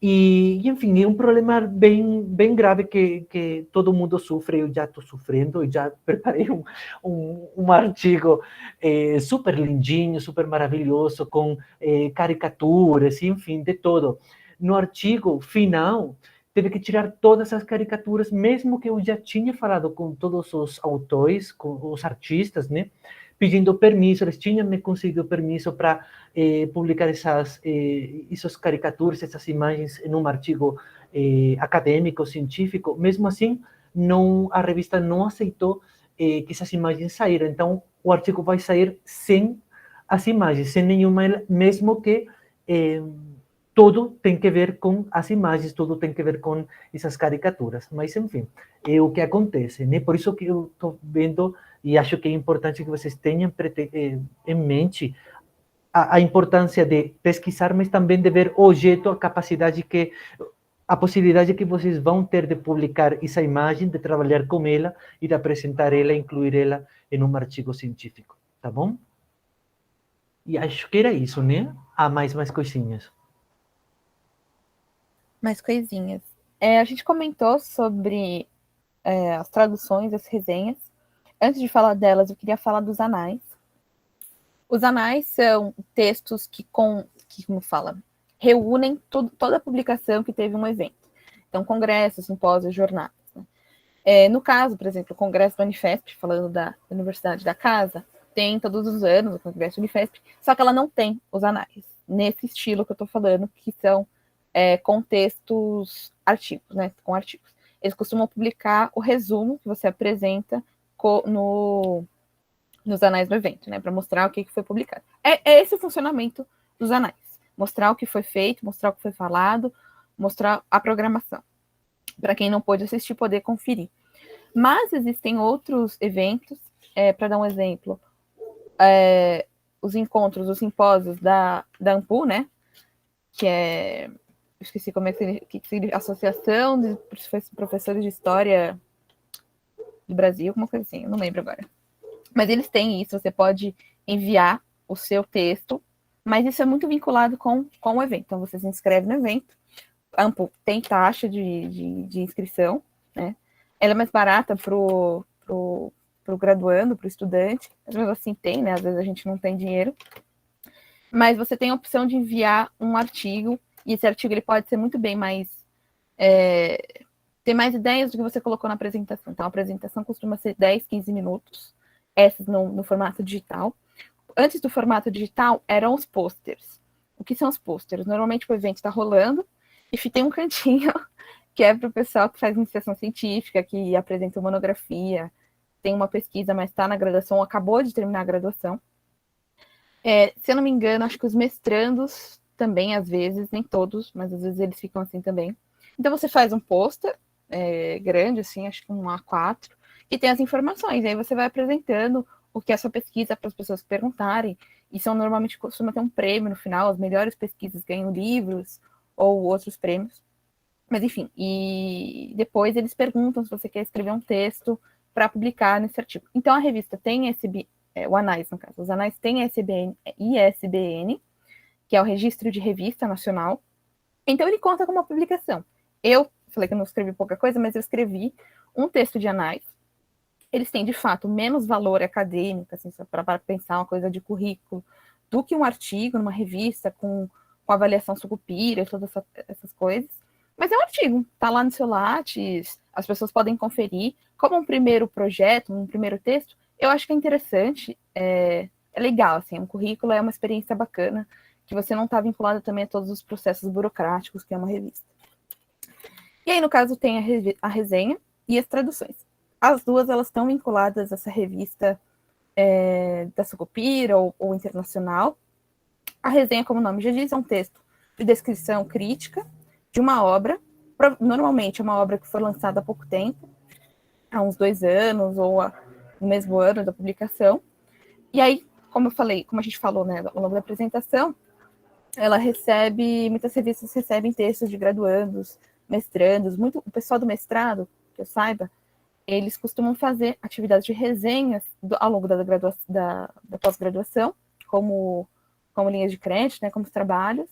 Enfim, é um problema bem grave que todo mundo sofre, eu já estou sofrendo, eu já preparei um artigo super lindinho, super maravilhoso, com caricaturas, enfim, de todo. No artigo final, teve que tirar todas as caricaturas, mesmo que eu já tinha falado com todos os autores, com os artistas, né? Pedindo permisso, eles tinham me conseguido permisso para publicar essas caricaturas, essas imagens em um artigo acadêmico, científico. Mesmo assim, a revista não aceitou que essas imagens saíram. Então, o artigo vai sair sem as imagens, sem nenhuma, mesmo que tudo tem que ver com as imagens, tudo tem que ver com essas caricaturas. Mas, enfim, é o que acontece, né? Por isso que eu estou vendo e acho que é importante que vocês tenham em mente a importância de pesquisar, mas também de ver o jeito, a capacidade que, a possibilidade que vocês vão ter de publicar essa imagem, de trabalhar com ela e de apresentar ela, incluir ela em um artigo científico, tá bom? E acho que era isso, né? Há mais coisinhas. Mais coisinhas. A gente comentou sobre as traduções, as resenhas. Antes de falar delas, eu queria falar dos anais. Os anais são textos que como fala, reúnem toda a publicação que teve um evento. Então, congressos, simpósios, jornadas. Né? No caso, por exemplo, o Congresso do Unifesp, falando da Universidade da Casa, tem todos os anos o Congresso do Unifesp, só que ela não tem os anais, nesse estilo que eu estou falando, que são com textos, artigos, né? Com artigos. Eles costumam publicar o resumo que você apresenta nos anais do evento, né? Para mostrar o que foi publicado. É esse o funcionamento dos anais. Mostrar o que foi feito, mostrar o que foi falado, mostrar a programação. Para quem não pôde assistir, poder conferir. Mas existem outros eventos, para dar um exemplo, os encontros, os simpósios da ANPU, né? Que é, esqueci como é que significa, Associação de Professores de História do Brasil, alguma coisa assim, eu não lembro agora. Mas eles têm isso, você pode enviar o seu texto, mas isso é muito vinculado com o evento. Então, você se inscreve no evento, a ANPU tem taxa de inscrição, né? Ela é mais barata pro graduando, pro estudante, às vezes assim tem, né? Às vezes a gente não tem dinheiro, mas você tem a opção de enviar um artigo, e esse artigo ele pode ser muito bem mais ter mais ideias do que você colocou na apresentação. Então, a apresentação costuma ser 10, 15 minutos, essas no formato digital. Antes do formato digital, eram os posters. O que são os posters? Normalmente o evento está rolando e tem um cantinho que é para o pessoal que faz iniciação científica, que apresenta monografia, tem uma pesquisa, mas está na graduação, acabou de terminar a graduação. Se eu não me engano, acho que os mestrandos também, às vezes, nem todos, mas às vezes eles ficam assim também. Então, você faz um pôster grande, assim, acho que um A4, e tem as informações. E aí você vai apresentando o que é a sua pesquisa para as pessoas perguntarem. E normalmente costuma ter um prêmio no final, as melhores pesquisas ganham livros ou outros prêmios. Mas enfim, e depois eles perguntam se você quer escrever um texto para publicar nesse artigo. Então a revista tem o Anais, no caso, os Anais têm ISBN, que é o Registro de Revista Nacional. Então ele conta com uma publicação. Eu falei que eu não escrevi pouca coisa, mas eu escrevi um texto de Anais. Eles têm, de fato, menos valor acadêmico, assim, para pensar uma coisa de currículo, do que um artigo numa revista com avaliação sucupira, todas essas coisas. Mas é um artigo, tá lá no seu Lattes, as pessoas podem conferir. Como um primeiro projeto, um primeiro texto, eu acho que é interessante, é legal, assim, um currículo é uma experiência bacana, que você não está vinculado também a todos os processos burocráticos que é uma revista. E aí, no caso, tem a resenha e as traduções. As duas, elas estão vinculadas a essa revista da Sucupira ou internacional. A resenha, como o nome já diz, é um texto de descrição crítica de uma obra. Normalmente é uma obra que foi lançada há pouco tempo, há uns 2 anos, ou no mesmo ano da publicação. E aí, como a gente falou, né, ao longo da apresentação, muitas revistas recebem textos de graduandos, mestrandos, o pessoal do mestrado, que eu saiba, eles costumam fazer atividades de resenhas ao longo da pós-graduação, como linhas de crédito, né, como trabalhos,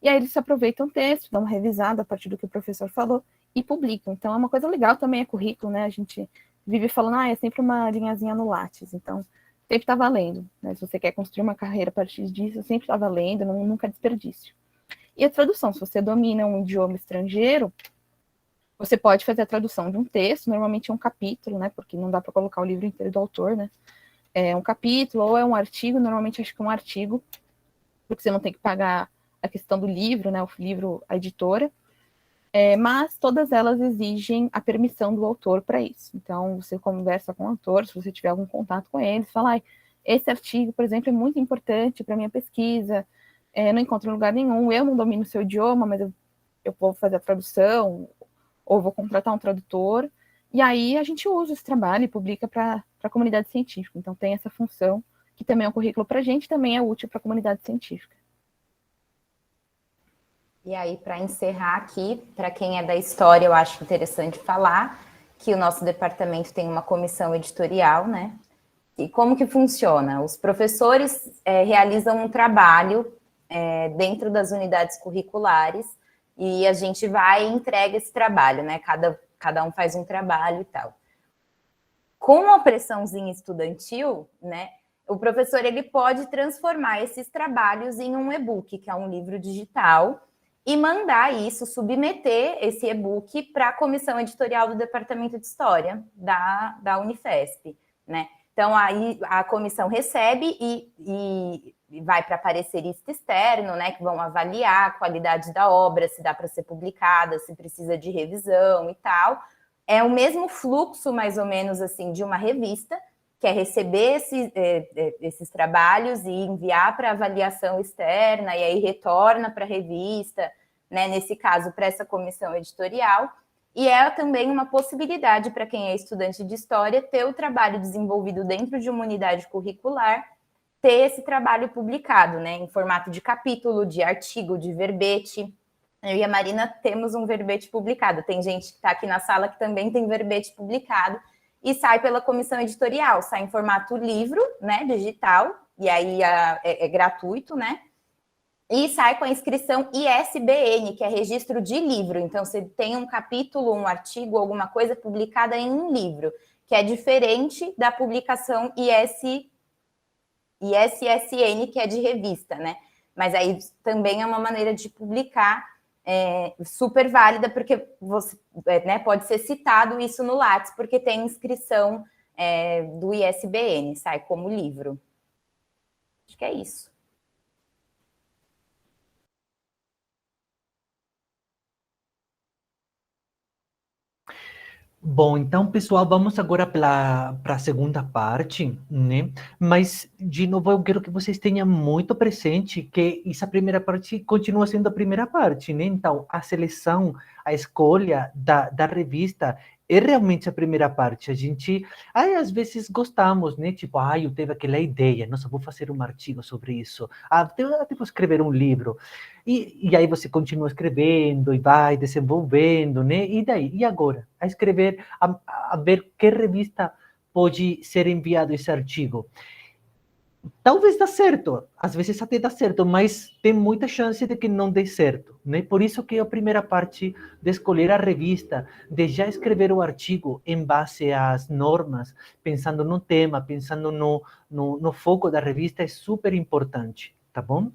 e aí eles aproveitam o texto, dão uma revisada a partir do que o professor falou e publicam. Então é uma coisa legal também, é currículo, né, a gente vive falando, é sempre uma linhazinha no Lattes, então sempre está valendo, né, se você quer construir uma carreira a partir disso, sempre está valendo, nunca é desperdício. E a tradução, se você domina um idioma estrangeiro, você pode fazer a tradução de um texto, normalmente é um capítulo, né, porque não dá para colocar o livro inteiro do autor, né, é um capítulo ou é um artigo, normalmente acho que é um artigo, porque você não tem que pagar a questão do livro, né, o livro, a editora, mas todas elas exigem a permissão do autor para isso. Então, você conversa com o autor, se você tiver algum contato com ele, fala, esse artigo, por exemplo, é muito importante para minha pesquisa, não encontro em lugar nenhum, eu não domino o seu idioma, mas eu vou fazer a tradução, ou vou contratar um tradutor, e aí a gente usa esse trabalho e publica para a comunidade científica. Então tem essa função, que também é um currículo para a gente, também é útil para a comunidade científica. E aí, para encerrar aqui, para quem é da história, eu acho interessante falar que o nosso departamento tem uma comissão editorial, né? E como que funciona? Os professores realizam um trabalho dentro das unidades curriculares e a gente vai e entrega esse trabalho, né? Cada um faz um trabalho e tal. Com a pressãozinha estudantil, né? O professor ele pode transformar esses trabalhos em um e-book, que é um livro digital, e mandar isso, submeter esse e-book para a comissão editorial do Departamento de História da Unifesp, né? Então, aí a comissão recebe e vai para parecerista externo, né? Que vão avaliar a qualidade da obra, se dá para ser publicada, se precisa de revisão e tal. É o mesmo fluxo, mais ou menos, assim, de uma revista, que é receber esses trabalhos e enviar para avaliação externa, e aí retorna para a revista, né, nesse caso, para essa comissão editorial, e é também uma possibilidade para quem é estudante de História ter o trabalho desenvolvido dentro de uma unidade curricular, ter esse trabalho publicado, né, em formato de capítulo, de artigo, de verbete. Eu e a Marina temos um verbete publicado, tem gente que está aqui na sala que também tem verbete publicado, e sai pela comissão editorial, sai em formato livro, né, digital, e aí é gratuito, né, e sai com a inscrição ISBN, que é registro de livro, então você tem um capítulo, um artigo, alguma coisa publicada em um livro, que é diferente da publicação ISSN, que é de revista, né, mas aí também é uma maneira de publicar super válida, porque você, né, pode ser citado isso no Lattes, porque tem inscrição do ISBN, sai como livro. Acho que é isso. Bom, então, pessoal, vamos agora para a segunda parte, né? Mas, de novo, eu quero que vocês tenham muito presente que essa primeira parte continua sendo a primeira parte, né? Então, a seleção, a escolha da revista é realmente a primeira parte. A gente, às vezes, gostamos, né? Tipo, eu tive aquela ideia, nossa, vou fazer um artigo sobre isso. Vou escrever um livro. E aí você continua escrevendo e vai desenvolvendo, né? E daí? E agora? A escrever, a ver que revista pode ser enviado esse artigo. Talvez dá certo, às vezes até dá certo, mas tem muita chance de que não dê certo, né? Por isso que a primeira parte de escolher a revista, de já escrever o artigo em base às normas, pensando no tema, pensando no foco da revista, é super importante, tá bom?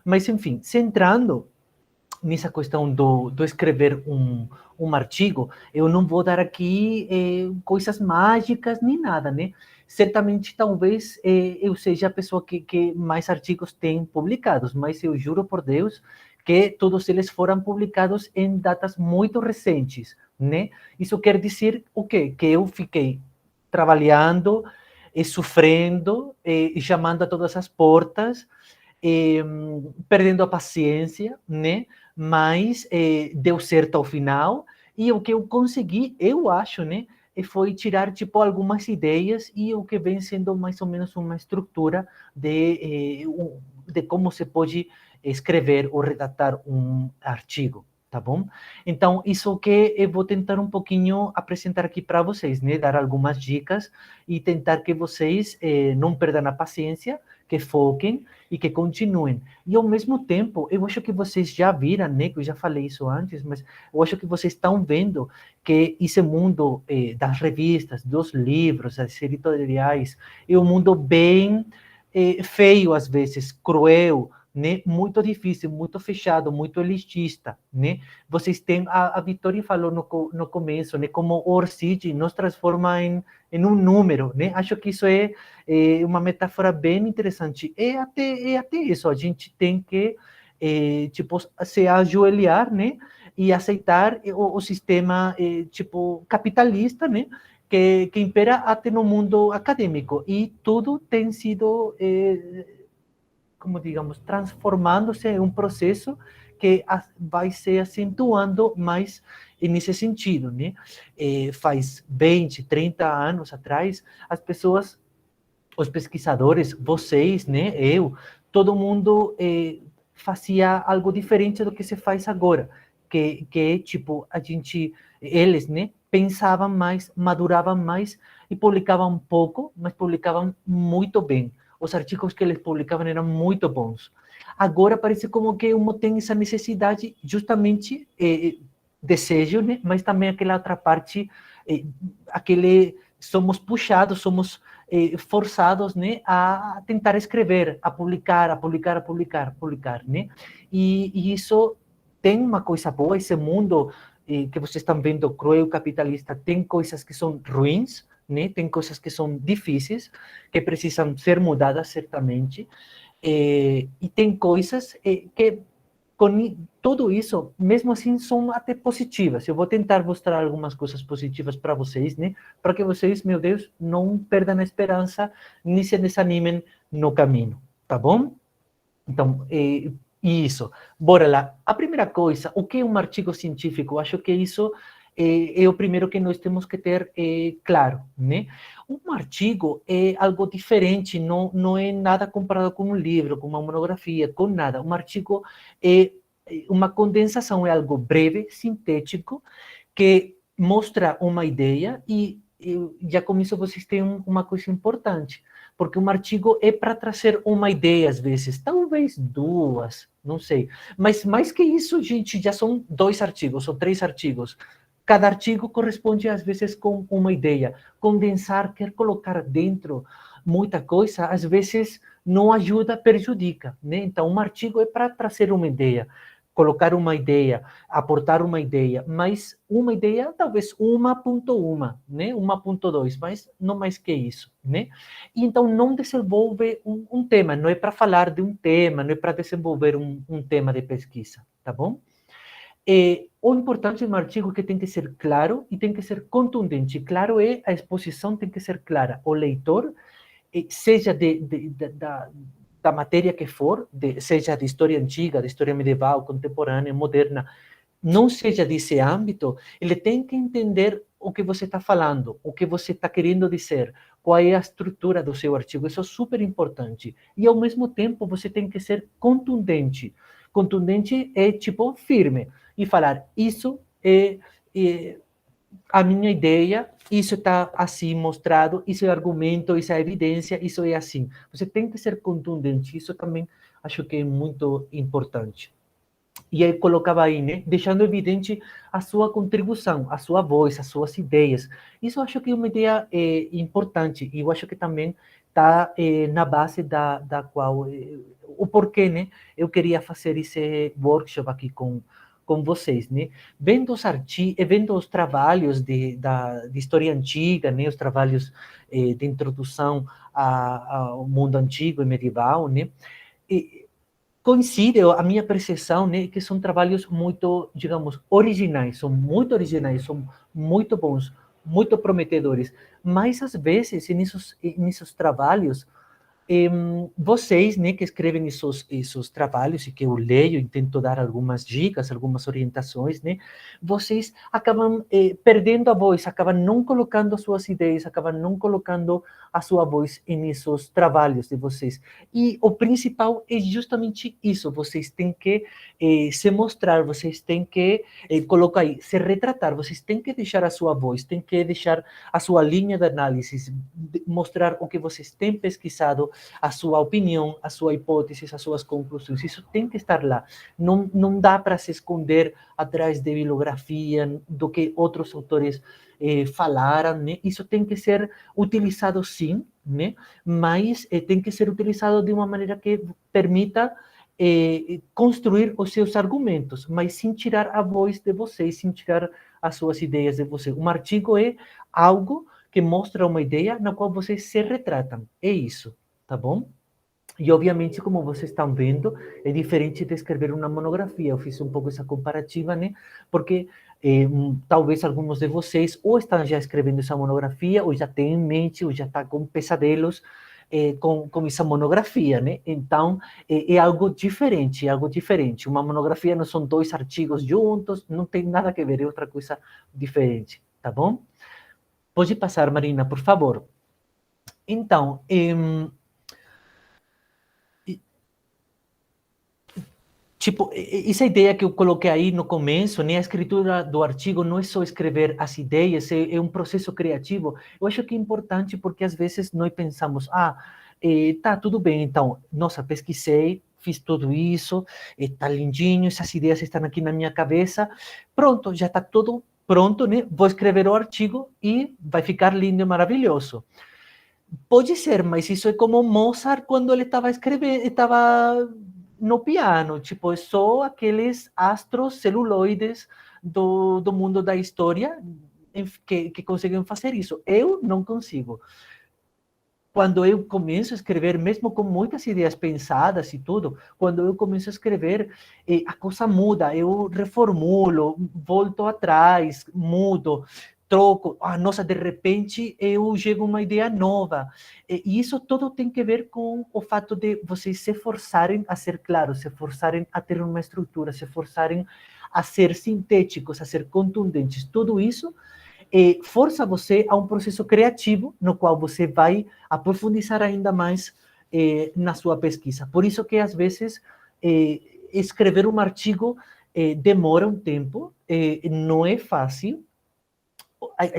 Mas, enfim, centrando nessa questão do escrever um artigo, eu não vou dar aqui coisas mágicas nem nada, né? Certamente, talvez, eu seja a pessoa que mais artigos tem publicados, mas eu juro por Deus que todos eles foram publicados em datas muito recentes, né? Isso quer dizer o quê? Que eu fiquei trabalhando, sofrendo, chamando a todas as portas, perdendo a paciência, né? Mas deu certo ao final, e o que eu consegui, eu acho, né? Foi tirar, tipo, algumas ideias e o que vem sendo mais ou menos uma estrutura de como se pode escrever ou redatar um artigo, tá bom? Então, isso que eu vou tentar um pouquinho apresentar aqui para vocês, né? Dar algumas dicas e tentar que vocês não perdam a paciência, que foquem e que continuem. E, ao mesmo tempo, eu acho que vocês já viram, né, que eu já falei isso antes, mas eu acho que vocês estão vendo que esse mundo das revistas, dos livros, das editoriais, é um mundo bem feio, às vezes, cruel, né? Muito difícil, muito fechado, muito elitista, né? Vocês têm, a Vitória falou no começo, né? Como o Orcid nos transforma em um número, né? Acho que isso é uma metáfora bem interessante. Até isso, a gente tem que, tipo, se ajoelhar, né? E aceitar o sistema, tipo, capitalista, né? que impera até no mundo acadêmico, e tudo tem sido, como digamos, transformando-se em um processo que vai se acentuando mais nesse sentido, né? Faz 20, 30 anos atrás, as pessoas, os pesquisadores, vocês, né, eu, todo mundo fazia algo diferente do que se faz agora, que é tipo, eles, né, pensavam mais, maduravam mais e publicavam pouco, mas publicavam muito bem. Os artigos que eles publicavam eram muito bons. Agora parece como que uma tem essa necessidade, justamente, desejo, né, mas também aquela outra parte, aquele, somos puxados, somos forçados, né, a tentar escrever, a publicar, né? E isso tem uma coisa boa, esse mundo que vocês estão vendo, cruel, capitalista, tem coisas que são ruins, né? Tem coisas que são difíceis, que precisam ser mudadas, certamente, e tem coisas que, com tudo isso, mesmo assim, são até positivas. Eu vou tentar mostrar algumas coisas positivas para vocês, né? Para que vocês, meu Deus, não perdam a esperança, nem se desanimem no caminho, tá bom? Então, isso. Bora lá. A primeira coisa, o que é um artigo científico? Acho que isso é o primeiro que nós temos que ter claro, né? Um artigo é algo diferente, não é nada comparado com um livro, com uma monografia, com nada. Um artigo é uma condensação, é algo breve, sintético, que mostra uma ideia e já com isso vocês têm uma coisa importante, porque um artigo é para trazer uma ideia, às vezes, talvez duas, não sei. Mas mais que isso, gente, já são 2 artigos ou 3 artigos. Cada artigo corresponde, às vezes, com uma ideia. Condensar, quer colocar dentro muita coisa, às vezes não ajuda, prejudica, né? Então, um artigo é para trazer uma ideia, colocar uma ideia, aportar uma ideia, mas uma ideia, talvez 1.1, né? 1.2, mas não mais que isso, né? E então não desenvolve um tema, não é para falar de um tema, não é para desenvolver um tema de pesquisa, tá bom? O importante no artigo é que tem que ser claro e tem que ser contundente. Claro é a exposição tem que ser clara. O leitor, seja da matéria que for, seja de história antiga, de história medieval, contemporânea, moderna, não seja desse âmbito, ele tem que entender o que você está falando, o que você está querendo dizer, qual é a estrutura do seu artigo. Isso é super importante. E, ao mesmo tempo, você tem que ser contundente. Contundente é, tipo, firme. E falar, isso é a minha ideia, isso está assim mostrado, isso é argumento, isso é evidência, isso é assim. Você tem que ser contundente. Isso também acho que é muito importante. E aí colocava aí, né, deixando evidente a sua contribuição, a sua voz, as suas ideias. Isso eu acho que é uma ideia importante, e eu acho que também está na base da qual, o porquê, né, eu queria fazer esse workshop aqui com vocês, né, vendo os trabalhos de história antiga, né, os trabalhos de introdução ao mundo antigo e medieval, né, e, coincide a minha percepção, né, que são trabalhos muito, digamos, originais, são muito bons, muito prometedores. Mas às vezes nesses trabalhos vocês, né, que escrevem esses trabalhos e que eu leio e tento dar algumas dicas, algumas orientações, né, vocês acabam perdendo a voz, acabam não colocando as suas ideias, acabam não colocando a sua voz nesses trabalhos de vocês. E o principal é justamente isso, vocês têm que se mostrar, vocês têm que colocar aí, se retratar, vocês têm que deixar a sua voz, têm que deixar a sua linha de análise, mostrar o que vocês têm pesquisado, a sua opinião, a sua hipótese, as suas conclusões. Isso tem que estar lá. Não dá para se esconder atrás de bibliografia, do que outros autores falaram, né? Isso tem que ser utilizado sim, né? Mas tem que ser utilizado de uma maneira que permita construir os seus argumentos, mas sem tirar a voz de vocês, sem tirar as suas ideias de vocês. Um artigo é algo que mostra uma ideia na qual vocês se retratam. É isso, tá bom? E, obviamente, como vocês estão vendo, é diferente de escrever uma monografia. Eu fiz um pouco essa comparativa, né? Porque talvez alguns de vocês ou estão já escrevendo essa monografia, ou já têm em mente, ou já estão com pesadelos com essa monografia, né? Então, é algo diferente, é algo diferente. Uma monografia não são 2 artigos juntos, não tem nada a ver, é outra coisa diferente, tá bom? Pode passar, Marina, por favor. Então, tipo, essa ideia que eu coloquei aí no começo, né? A escritura do artigo não é só escrever as ideias, é um processo criativo. Eu acho que é importante porque às vezes nós pensamos, tá, tudo bem, então, nossa, pesquisei, fiz tudo isso, tá lindinho, essas ideias estão aqui na minha cabeça, pronto, já está tudo pronto, né? Vou escrever o artigo e vai ficar lindo e maravilhoso. Pode ser, mas isso é como Mozart quando ele estava escrevendo, estava no piano, tipo, é só aqueles astros celuloides do mundo da história que conseguem fazer isso. Eu não consigo. Quando eu começo a escrever, mesmo com muitas ideias pensadas e tudo, quando eu começo a escrever, a coisa muda, eu reformulo, volto atrás, mudo, troco. Nossa, de repente eu chego a uma ideia nova. E isso tudo tem que ver com o fato de vocês se forçarem a ser claros, se forçarem a ter uma estrutura, se forçarem a ser sintéticos, a ser contundentes. Tudo isso força você a um processo criativo, no qual você vai aprofundizar ainda mais na sua pesquisa. Por isso que, às vezes, escrever um artigo demora um tempo, não é fácil.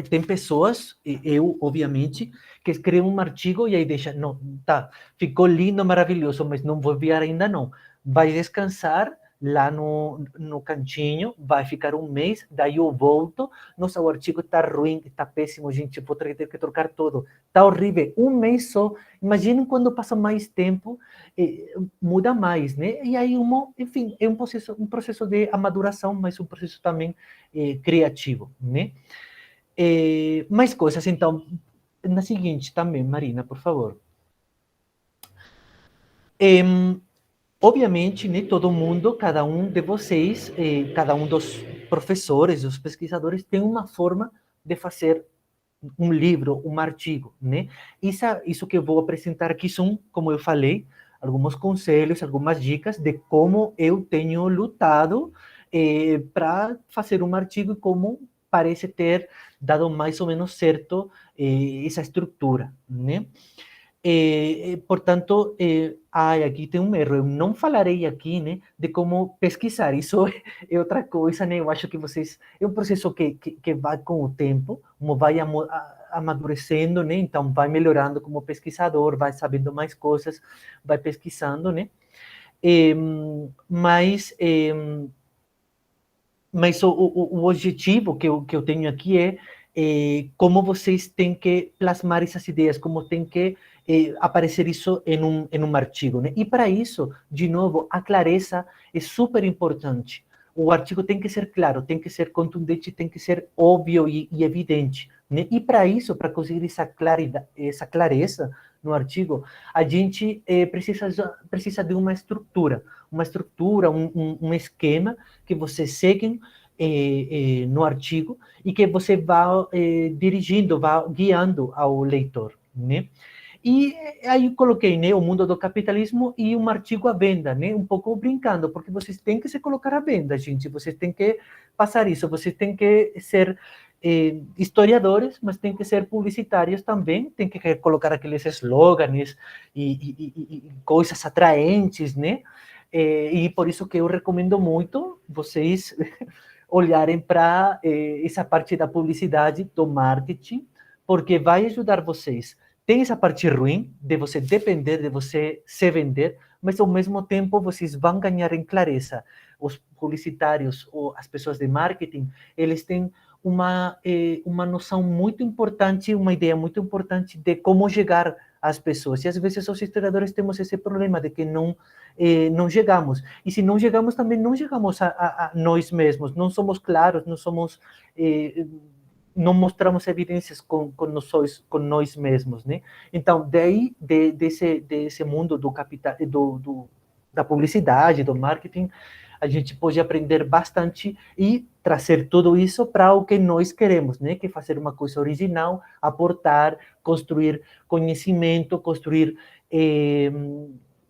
Tem pessoas, eu, obviamente, que escrevem um artigo e aí deixa, não, tá, ficou lindo, maravilhoso, mas não vou enviar ainda não. Vai descansar lá no cantinho, vai ficar um mês, daí eu volto, nossa, o artigo está ruim, está péssimo, gente, vou ter que trocar tudo, está horrível, um mês só. Imaginem quando passa mais tempo, muda mais, né? E aí, enfim, é um processo de amaduração, mas um processo também criativo, né? Mais coisas, então, na seguinte também, Marina, por favor. Obviamente, né, todo mundo, cada um de vocês, cada um dos professores, dos pesquisadores, tem uma forma de fazer um livro, um artigo, né? Isso que eu vou apresentar aqui são, como eu falei, alguns conselhos, algumas dicas de como eu tenho lutado para fazer um artigo e como parece ter dado mais ou menos certo essa estrutura, né? Portanto, aqui tem um erro. Eu não falarei aqui, né, de como pesquisar. Isso é outra coisa, né? Eu acho que vocês... É um processo que vai com o tempo, como vai amadurecendo, né? Então, vai melhorando como pesquisador, vai sabendo mais coisas, vai pesquisando, né? Eh, mas... Mas o objetivo que eu tenho aqui é como vocês têm que plasmar essas ideias, como tem que aparecer isso em um artigo, né? E para isso, de novo, a clareza é super importante. O artigo tem que ser claro, tem que ser contundente, tem que ser óbvio e evidente, né? E para isso, para conseguir essa clareza no artigo, a gente precisa de uma estrutura, um esquema que vocês seguem no artigo e que você vá dirigindo, vá guiando ao leitor, né? E aí eu coloquei, né, o mundo do capitalismo e um artigo à venda, né, um pouco brincando, porque vocês têm que se colocar à venda, gente, vocês têm que passar isso, vocês têm que ser historiadores, mas têm que ser publicitários também, têm que colocar aqueles slogans e coisas atraentes, né, e por isso que eu recomendo muito vocês olharem para essa parte da publicidade, do marketing, porque vai ajudar vocês. Tem essa parte ruim de você depender, de você se vender, mas ao mesmo tempo vocês vão ganhar em clareza. Os publicitários ou as pessoas de marketing, eles têm uma noção muito importante, uma ideia muito importante de como chegar às pessoas. E às vezes os historiadores temos esse problema de que não chegamos. E se não chegamos, também não chegamos a nós mesmos. Não somos claros, não somos não mostramos evidências com nós mesmos, né? Então, daí, desse mundo do capital, da publicidade, do marketing, a gente pode aprender bastante e trazer tudo isso para o que nós queremos, né? Que é fazer uma coisa original, aportar, construir conhecimento, construir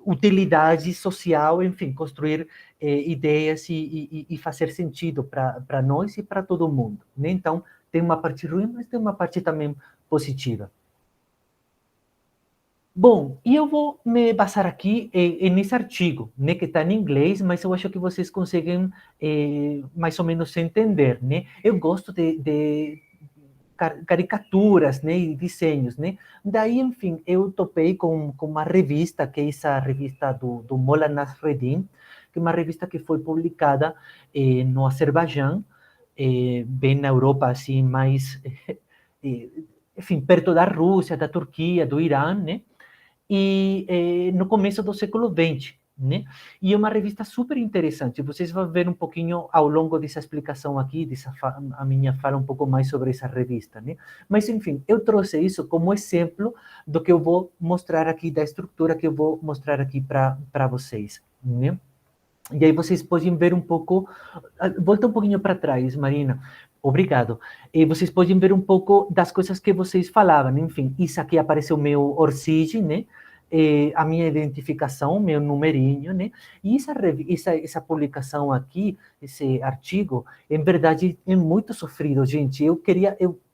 utilidade social, enfim, construir ideias e fazer sentido para nós e para todo mundo, né? Então, tem uma parte ruim, mas tem uma parte também positiva. Bom, e eu vou me basar aqui nesse artigo, né, que está em inglês, mas eu acho que vocês conseguem mais ou menos entender, né? Eu gosto de caricaturas, né, e desenhos, né? Daí, enfim, eu topei com uma revista, que é essa revista do Molla Nasreddin, que é uma revista que foi publicada no Azerbaijão, bem na Europa, assim, mais, enfim, perto da Rússia, da Turquia, do Irã, né? E no começo do século XX, né? E é uma revista super interessante. Vocês vão ver um pouquinho ao longo dessa explicação aqui, a minha fala um pouco mais sobre essa revista, né? Mas, enfim, eu trouxe isso como exemplo do que eu vou mostrar aqui, da estrutura que eu vou mostrar aqui para vocês, né? E aí vocês podem ver um pouco, volta um pouquinho para trás, Marina, obrigado. E vocês podem ver um pouco das coisas que vocês falavam, enfim, isso aqui apareceu o meu Orcige, né? A minha identificação, meu numerinho, né? E essa publicação aqui, esse artigo, em verdade, é muito sofrido, gente. Eu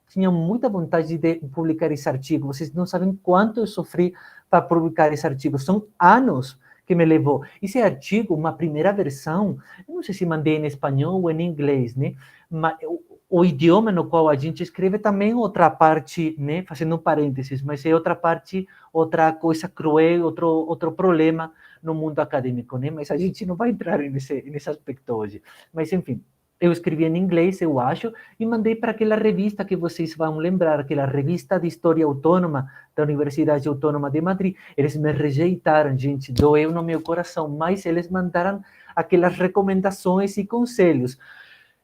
tinha muita vontade de publicar esse artigo. Vocês não sabem quanto eu sofri para publicar esse artigo. São anos que me levou. Esse artigo, uma primeira versão, eu não sei se mandei em espanhol ou em inglês, né? Mas o idioma no qual a gente escreve também outra parte, né? Fazendo um parênteses, mas é outra parte, outra coisa cruel, outro problema no mundo acadêmico, né? Mas a gente não vai entrar nesse aspecto hoje. Mas, enfim, eu escrevi em inglês, eu acho, e mandei para aquela revista que vocês vão lembrar, aquela revista de História Autônoma da Universidade Autônoma de Madrid. Eles me rejeitaram, gente, doeu no meu coração, mas eles mandaram aquelas recomendações e conselhos.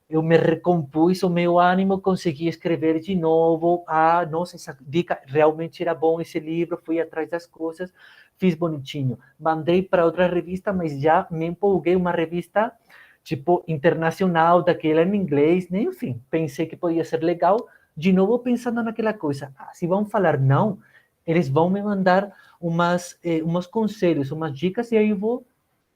Eu me recompus o meu ânimo, consegui escrever de novo. Ah, nossa, essa dica realmente era bom, esse livro, fui atrás das coisas, fiz bonitinho. Mandei para outra revista, mas já me empolguei, uma revista tipo internacional, daquela em inglês, né? Enfim, pensei que podia ser legal. De novo, pensando naquela coisa, se vão falar não, eles vão me mandar umas conselhos, umas dicas, e aí eu vou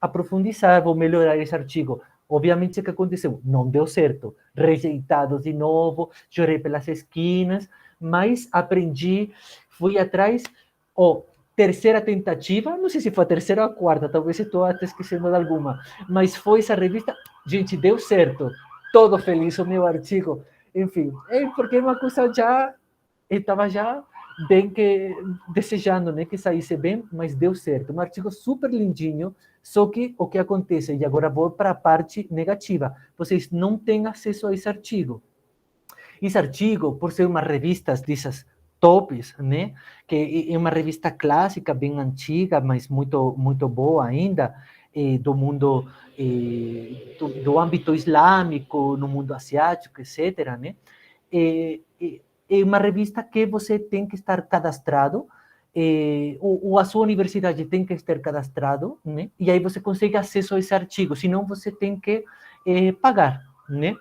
aprofundizar, vou melhorar esse artigo. Obviamente, o que aconteceu? Não deu certo. Rejeitado de novo, chorei pelas esquinas, mas aprendi, fui atrás. Terceira tentativa, não sei se foi a terceira ou a quarta, talvez estou até esquecendo de alguma, mas foi essa revista, gente, deu certo, todo feliz o meu artigo, enfim, porque é uma coisa já, estava já bem que desejando, né, que saísse bem, mas deu certo, um artigo super lindinho, só que o que acontece, e agora vou para a parte negativa, vocês não têm acesso a esse artigo. Esse artigo, por ser uma revista dessas tops, né? Que é uma revista clássica, bem antiga, mas muito boa ainda, do mundo, do âmbito islâmico, no mundo asiático, etc., né? É uma revista que você tem que estar cadastrado, ou a sua universidade tem que estar cadastrado, né? E aí você consegue acesso a esse artigo, senão você tem que pagar, né?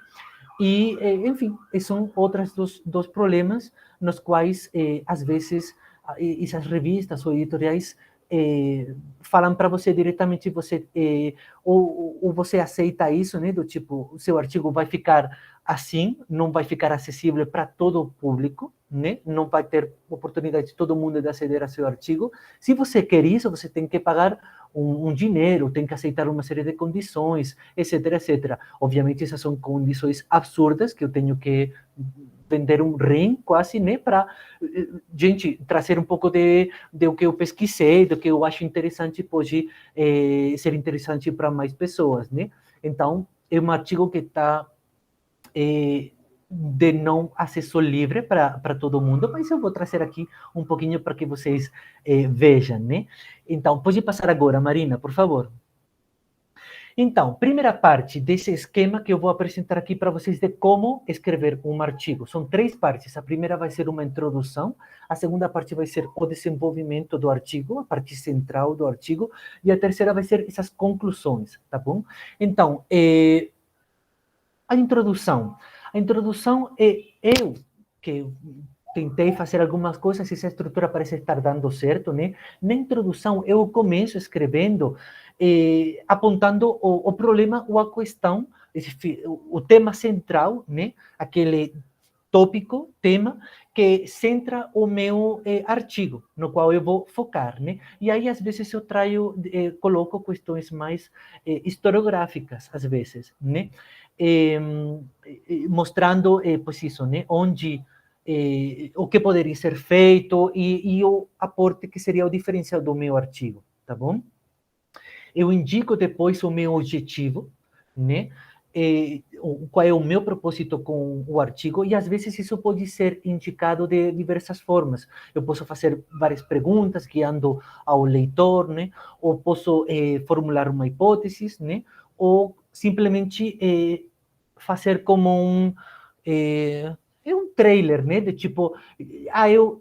E, enfim, são outros dos problemas nos quais, às vezes, essas revistas ou editoriais falam para você diretamente, ou você aceita isso, né, do tipo, o seu artigo vai ficar assim, não vai ficar acessível para todo o público, né, não vai ter oportunidade de todo mundo de aceder a seu artigo. Se você quer isso, você tem que pagar um dinheiro, tem que aceitar uma série de condições, etc, etc. Obviamente, essas são condições absurdas, que eu tenho que vender um rim quase, né, para, gente, trazer um pouco de o que eu pesquisei, do que eu acho interessante, pode ser interessante para mais pessoas, né? Então, é um artigo que está de não acesso livre para todo mundo, mas eu vou trazer aqui um pouquinho para que vocês vejam, né? Então, pode passar agora, Marina, por favor. Então, primeira parte desse esquema que eu vou apresentar aqui para vocês de como escrever um artigo. São 3 partes. A primeira vai ser uma introdução, a segunda parte vai ser o desenvolvimento do artigo, a parte central do artigo, e a terceira vai ser essas conclusões, tá bom? Então, a introdução. A introdução é eu que tentei fazer algumas coisas e essa estrutura parece estar dando certo, né? Na introdução, eu começo escrevendo, apontando o problema ou a questão, o tema central, né? Aquele tópico, tema, que centra o meu artigo, no qual eu vou focar, né? E aí, às vezes, eu coloco questões mais historiográficas, às vezes, né? Mostrando, pois isso, né? Onde o que poderia ser feito e o aporte que seria o diferencial do meu artigo, tá bom? Eu indico depois o meu objetivo, né? Qual é o meu propósito com o artigo, e às vezes isso pode ser indicado de diversas formas. Eu posso fazer várias perguntas, guiando ao leitor, né? Ou posso formular uma hipótese, né? Ou simplesmente fazer como um trailer, né? De tipo,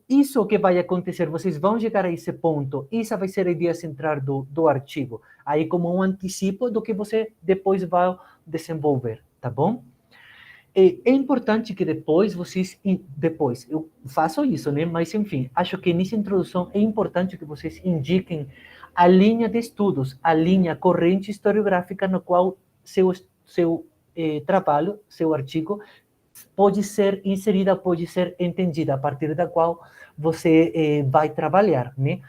isso que vai acontecer, vocês vão chegar a esse ponto, essa vai ser a ideia central do artigo. Aí como um antecipo do que você depois vai desenvolver, tá bom? É importante que depois eu faço isso, né? Mas, enfim, acho que nessa introdução é importante que vocês indiquem a linha de estudos, a linha corrente historiográfica no qual seu trabalho, seu artigo, pode ser inserida, pode ser entendida, a partir da qual você vai trabalhar, né?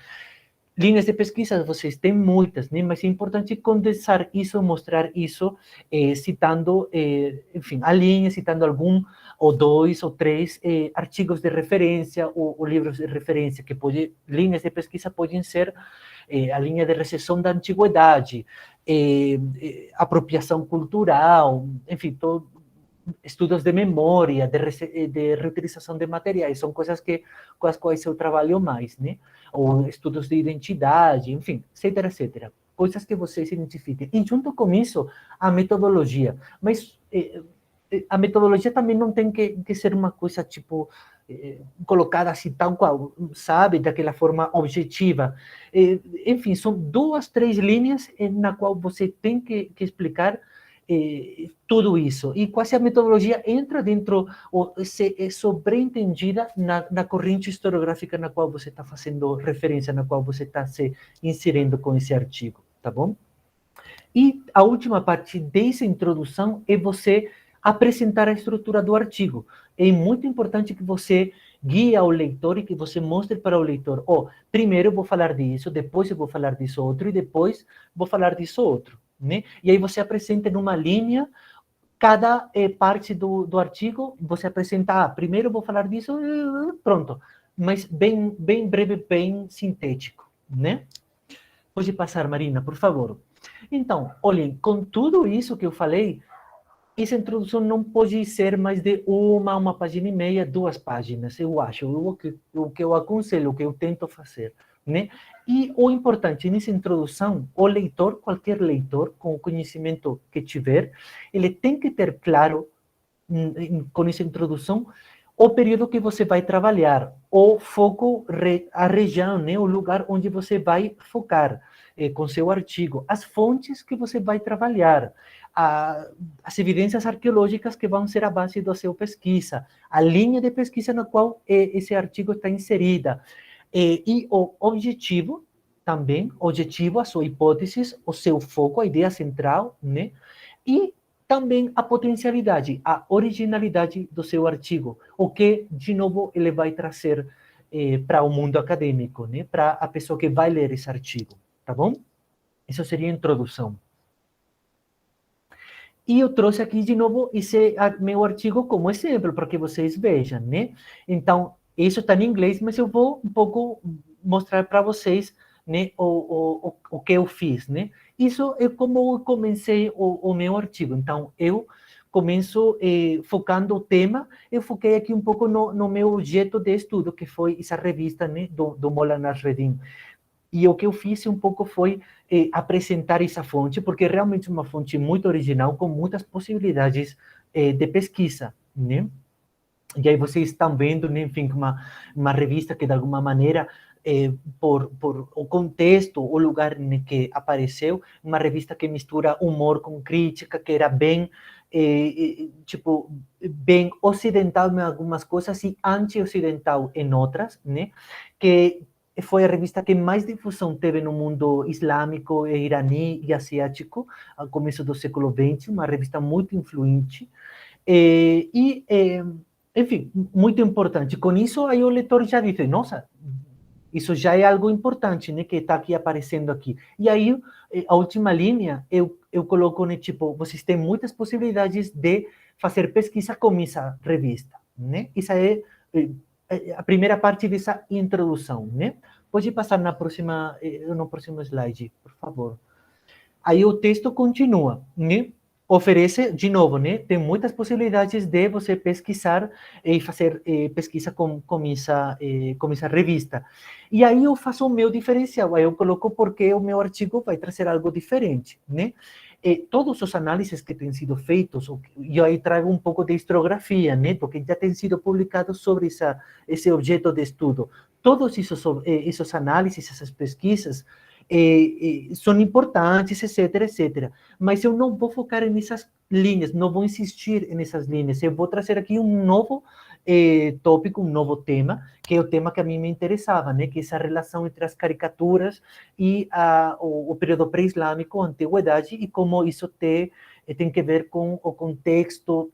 Linhas de pesquisa, vocês têm muitas, né? Mas é importante condensar isso, mostrar isso, citando, enfim, a linha, citando algum, ou 2, ou 3 artigos de referência, ou livros de referência, que linhas de pesquisa podem ser a linha de recessão da antiguidade, apropriação cultural, enfim, estudos de memória, de reutilização de materiais, são coisas com as quais eu trabalho mais, né? Ou estudos de identidade, enfim, etc, etc. Coisas que vocês identifiquem. E junto com isso, a metodologia. Mas a metodologia também não tem que ser uma coisa, tipo, colocada assim, tal qual, sabe? Daquela forma objetiva. Enfim, são 2, 3 linhas na qual você tem que explicar tudo isso. E quase a metodologia entra dentro, ou é sobreentendida na corrente historiográfica na qual você está fazendo referência, na qual você está se inserindo com esse artigo, tá bom? E a última parte dessa introdução é você apresentar a estrutura do artigo. É muito importante que você guie ao leitor e que você mostre para o leitor, primeiro eu vou falar disso, depois eu vou falar disso outro, e depois vou falar disso outro, né? E aí você apresenta numa linha cada parte do artigo, você apresenta, primeiro eu vou falar disso, pronto. Mas bem breve, bem sintético, né? Pode passar, Marina, por favor. Então, olhem, com tudo isso que eu falei, essa introdução não pode ser mais de uma página e meia, 2 páginas, eu acho. O que eu aconselho, o que eu tento fazer, né? E o importante nessa introdução, o leitor, qualquer leitor, com o conhecimento que tiver, ele tem que ter claro, com essa introdução, o período que você vai trabalhar, o foco, a região, né? O lugar onde você vai focar com seu artigo, as fontes que você vai trabalhar, as evidências arqueológicas que vão ser a base da sua pesquisa, a linha de pesquisa na qual esse artigo está inserida, e o objetivo também, a sua hipótese, o seu foco, a ideia central, né? E também a potencialidade, a originalidade do seu artigo, o que, de novo, ele vai trazer para o mundo acadêmico, né? Para a pessoa que vai ler esse artigo, tá bom? Isso seria a introdução. E eu trouxe aqui, de novo, esse meu artigo como exemplo, para que vocês vejam, né? Então, isso está em inglês, mas eu vou um pouco mostrar para vocês, né, o que eu fiz, né? Isso é como eu comecei o meu artigo. Então, eu começo focando o tema, eu foquei aqui um pouco no meu objeto de estudo, que foi essa revista, né, do Molanas Redim. E o que eu fiz um pouco foi apresentar essa fonte, porque é realmente uma fonte muito original, com muitas possibilidades de pesquisa, né? E aí vocês estão vendo, né, enfim, uma revista que, de alguma maneira, por o contexto, o lugar em que apareceu, uma revista que mistura humor com crítica, que era bem, tipo, bem ocidental em algumas coisas e anti-ocidental em outras, né? Que foi a revista que mais difusão teve no mundo islâmico, irani e asiático, ao começo do século XX, uma revista muito influente. Enfim, muito importante. Com isso, aí o leitor já diz, nossa, isso já é algo importante, né, que está aqui aparecendo aqui. E aí, a última linha, eu coloco, né, tipo, vocês têm muitas possibilidades de fazer pesquisa com essa revista, né? Essa é a primeira parte dessa introdução, né? Pode passar no próximo slide, por favor. Aí o texto continua, né? Oferece, de novo, né? Tem muitas possibilidades de você pesquisar e fazer pesquisa com essa revista. E aí eu faço o meu diferencial, aí eu coloco porque o meu artigo vai trazer algo diferente, né? Todos os análises que têm sido feitos, e aí trago um pouco de historiografia, né? Porque já tem sido publicado sobre esse objeto de estudo. Todos esses análises, essas pesquisas, são importantes, etc, etc. Mas eu não vou focar nessas linhas, não vou insistir nessas linhas. Eu vou trazer aqui um novo tópico, um novo tema, que é o tema que a mim me interessava, né? Que é essa relação entre as caricaturas e o período pré-islâmico, a antiguidade, e como isso tem que ver com o contexto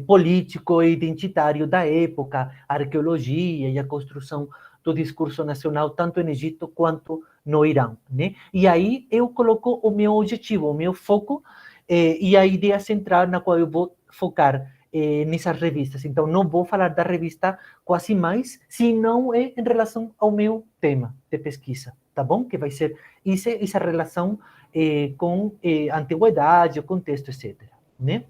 político e identitário da época, a arqueologia e a construção do discurso nacional, tanto no Egito quanto no Irã, né? E aí eu coloco o meu objetivo, o meu foco e a ideia central na qual eu vou focar nessas revistas. Então, não vou falar da revista quase mais, se não é em relação ao meu tema de pesquisa, tá bom? Que vai ser essa relação com a antiguidade, o contexto, etc., né?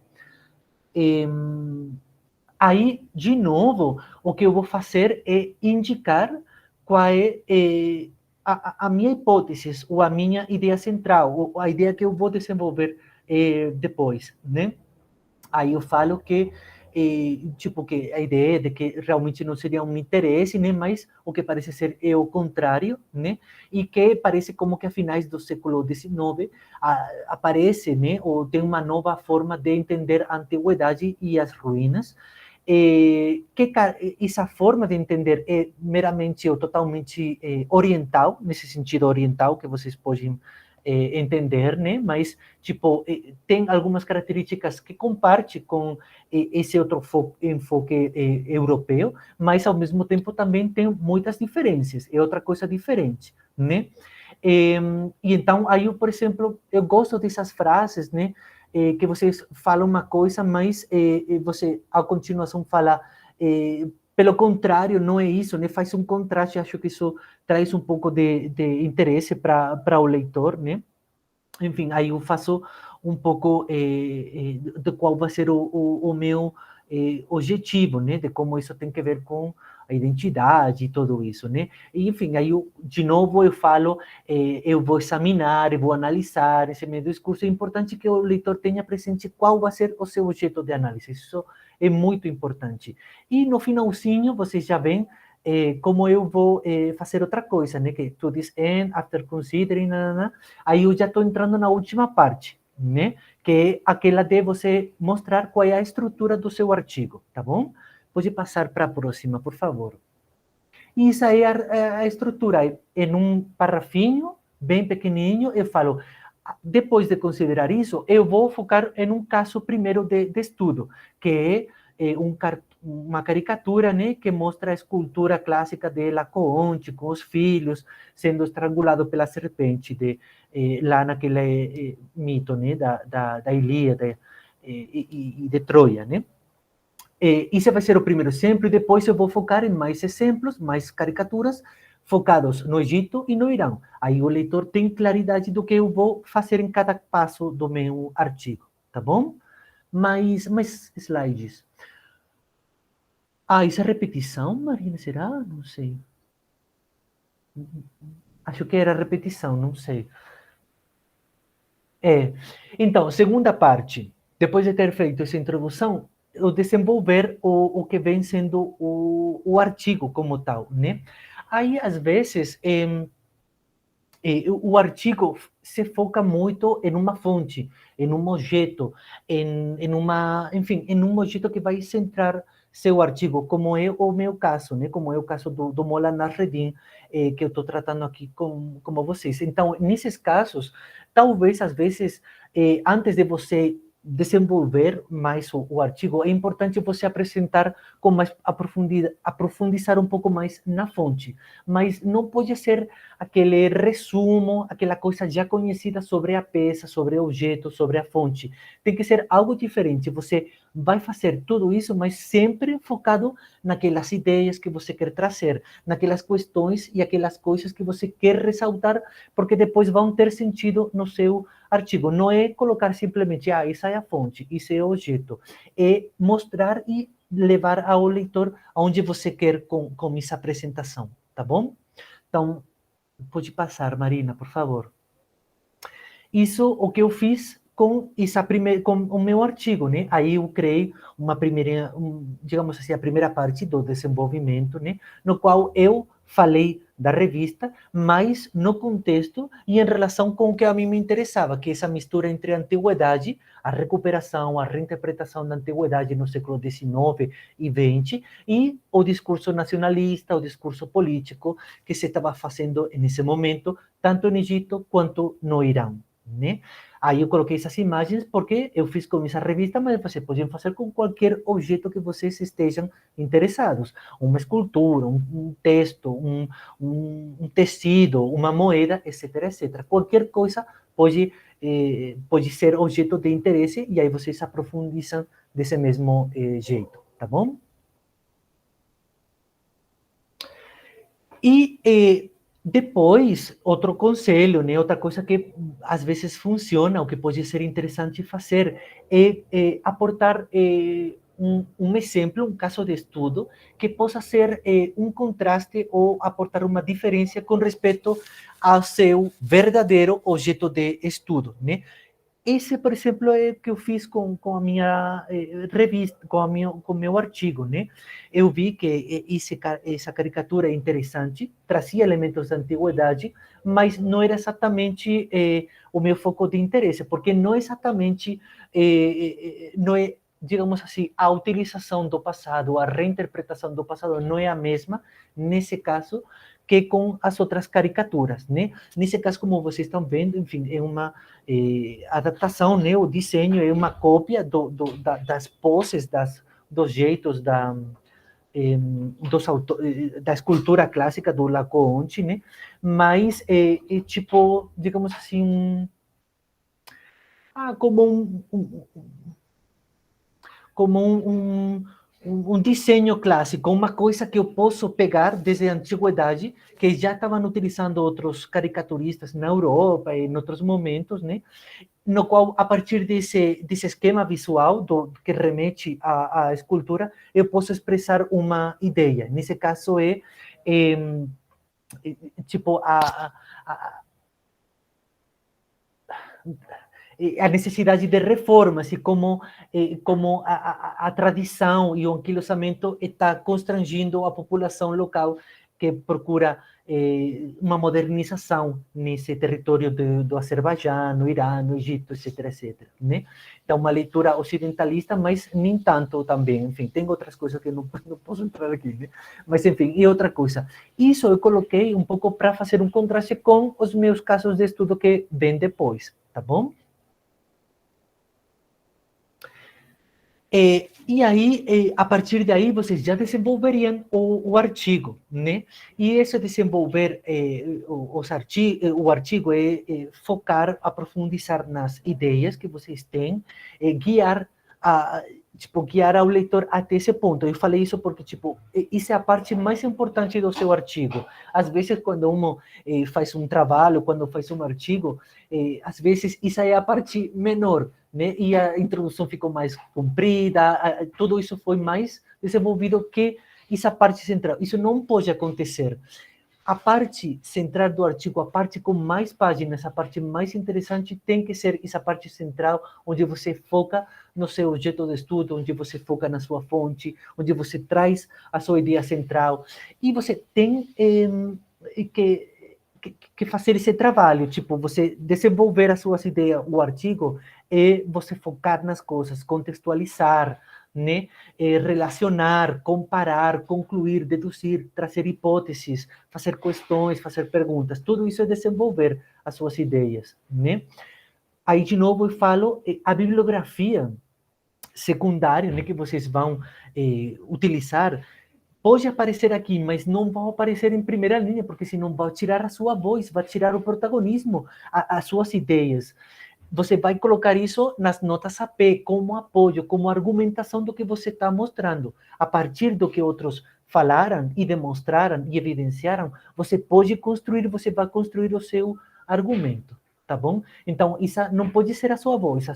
Aí, de novo, o que eu vou fazer é indicar qual é a minha hipótese, ou a minha ideia central, ou a ideia que eu vou desenvolver depois, né? Aí eu falo que, tipo, que a ideia é de que realmente não seria um interesse, né? Mas o que parece ser é o contrário, né? E que parece como que a finais do século XIX aparece, né? Ou tem uma nova forma de entender a antiguidade e as ruínas, que essa forma de entender é meramente ou totalmente oriental, nesse sentido oriental que vocês podem entender, né? Mas, tipo, tem algumas características que comparte com esse outro enfoque europeu, mas, ao mesmo tempo, também tem muitas diferenças, é outra coisa diferente, né? E então, aí, por exemplo, eu gosto dessas frases, né? Que vocês falam uma coisa, mas você, a continuação, fala pelo contrário, não é isso, né? Faz um contraste, acho que isso traz um pouco de interesse para o leitor, né? Enfim, aí eu faço um pouco de qual vai ser o meu objetivo, né? De como isso tem que ver com a identidade e tudo isso, né? E, enfim, aí, de novo, eu falo, eu vou examinar, eu vou analisar esse meu discurso. É importante que o leitor tenha presente qual vai ser o seu objeto de análise. Isso é muito importante. E, no finalzinho, vocês já veem como eu vou fazer outra coisa, né? Que to this end, after considering, aí eu já estou entrando na última parte, né? Que é aquela de você mostrar qual é a estrutura do seu artigo, tá bom? Pode passar para a próxima, por favor. E isso aí é a estrutura. Em um parrafinho, bem pequenininho, eu falo, depois de considerar isso, eu vou focar em um caso primeiro de estudo, que é uma caricatura, né, que mostra a escultura clássica de Laocoonte, com os filhos sendo estrangulado pela serpente, lá naquele mito, né, da Ilíada e de Troia, né? Esse vai ser o primeiro exemplo, e depois eu vou focar em mais exemplos, mais caricaturas, focados no Egito e no Irã. Aí o leitor tem claridade do que eu vou fazer em cada passo do meu artigo, tá bom? Mais slides. Isso é repetição, Marina? Será? Não sei. Acho que era repetição, não sei. Então, segunda parte. Depois de ter feito essa introdução, o desenvolver o que vem sendo o artigo como tal, né? Aí, às vezes, o artigo se foca muito em uma fonte, em um objeto, enfim, em um objeto que vai centrar seu artigo, como é o meu caso, né? Como é o caso do Mola Nasreddin, que eu estou tratando aqui com vocês. Então, nesses casos, talvez, às vezes, antes de você desenvolver mais o artigo, é importante você apresentar com mais aprofundizar um pouco mais na fonte, mas não pode ser aquele resumo, aquela coisa já conhecida sobre a peça, sobre o objeto, sobre a fonte. Tem que ser algo diferente. Você vai fazer tudo isso, mas sempre focado naquelas ideias que você quer trazer, naquelas questões e aquelas coisas que você quer ressaltar, porque depois vão ter sentido no seu artigo. Não é colocar simplesmente, essa é a fonte, isso é o objeto. É mostrar e levar ao leitor aonde você quer com essa apresentação, tá bom? Então, pode passar, Marina, por favor. Isso o que eu fiz com com o meu artigo, né? Aí eu criei uma primeira, digamos assim, a primeira parte do desenvolvimento, né? No qual eu falei da revista, mas no contexto e em relação com o que a mim me interessava, que é essa mistura entre a antiguidade, a recuperação, a reinterpretação da antiguidade no século XIX e XX, e o discurso nacionalista, o discurso político que se estava fazendo nesse momento, tanto no Egito quanto no Irã, né? Aí eu coloquei essas imagens porque eu fiz com essa revista, mas vocês podem fazer com qualquer objeto que vocês estejam interessados. Uma escultura, um texto, um tecido, uma moeda, etc, etc. Qualquer coisa pode ser objeto de interesse e aí vocês aprofundizam desse mesmo jeito, tá bom? E depois, outro conselho, né, outra coisa que às vezes funciona, o que pode ser interessante fazer, é aportar um exemplo, um caso de estudo, que possa ser um contraste ou aportar uma diferença com respeito ao seu verdadeiro objeto de estudo, né? Esse, por exemplo, é o que eu fiz com a minha revista, com o meu artigo, né? Eu vi que essa caricatura é interessante, trazia elementos da antiguidade, mas não era exatamente o meu foco de interesse, porque não é exatamente, não é, digamos assim, a utilização do passado, a reinterpretação do passado não é a mesma, nesse caso, que com as outras caricaturas, né? Nesse caso, como vocês estão vendo, enfim, é uma adaptação, né? O desenho é uma cópia das poses, dos jeitos da escultura clássica do Laocoonte, né? Mas é tipo, digamos assim, como um desenho clássico, uma coisa que eu posso pegar desde a antiguidade, que já estavam utilizando outros caricaturistas na Europa e em outros momentos, né? No qual, a partir desse esquema visual que remete à escultura, eu posso expressar uma ideia. Nesse caso, tipo, a necessidade de reformas e como a tradição e o anquilosamento está constrangindo a população local que procura uma modernização nesse território do Azerbaijão, no Irã, no Egito, etc, etc, né? Então, uma leitura ocidentalista, mas nem tanto também. Enfim, tem outras coisas que não posso entrar aqui, né? Mas, enfim, e outra coisa. Isso eu coloquei um pouco para fazer um contraste com os meus casos de estudo que vêm depois, tá bom? E aí, a partir daí, vocês já desenvolveriam o artigo, né? E esse desenvolver o artigo é focar, aprofundizar nas ideias que vocês têm, guiar guiar ao leitor até esse ponto. Eu falei isso porque, isso é a parte mais importante do seu artigo. Às vezes, quando faz um trabalho, quando faz um artigo, às vezes, isso é a parte menor, né? E a introdução ficou mais comprida, tudo isso foi mais desenvolvido que essa parte central. Isso não pode acontecer. a parte central do artigo, a parte com mais páginas, a parte mais interessante tem que ser essa parte central, onde você foca no seu objeto de estudo, onde você foca na sua fonte, onde você traz a sua ideia central. E você tem que fazer esse trabalho, tipo, você desenvolver as suas ideias, o artigo, é você focar nas coisas, contextualizar, né? Relacionar, comparar, concluir, deduzir, trazer hipóteses, fazer questões, fazer perguntas. Tudo isso é desenvolver as suas ideias, né? Aí, de novo, eu falo, a bibliografia secundária, né, que vocês vão utilizar, pode aparecer aqui, mas não vai aparecer em primeira linha, porque senão vai tirar a sua voz, vai tirar o protagonismo, as suas ideias. Você vai colocar isso nas notas AP, como apoio, como argumentação do que você está mostrando. A partir do que outros falaram e demonstraram e evidenciaram, você pode construir, você vai construir o seu argumento, tá bom? Então, isso não pode ser a sua voz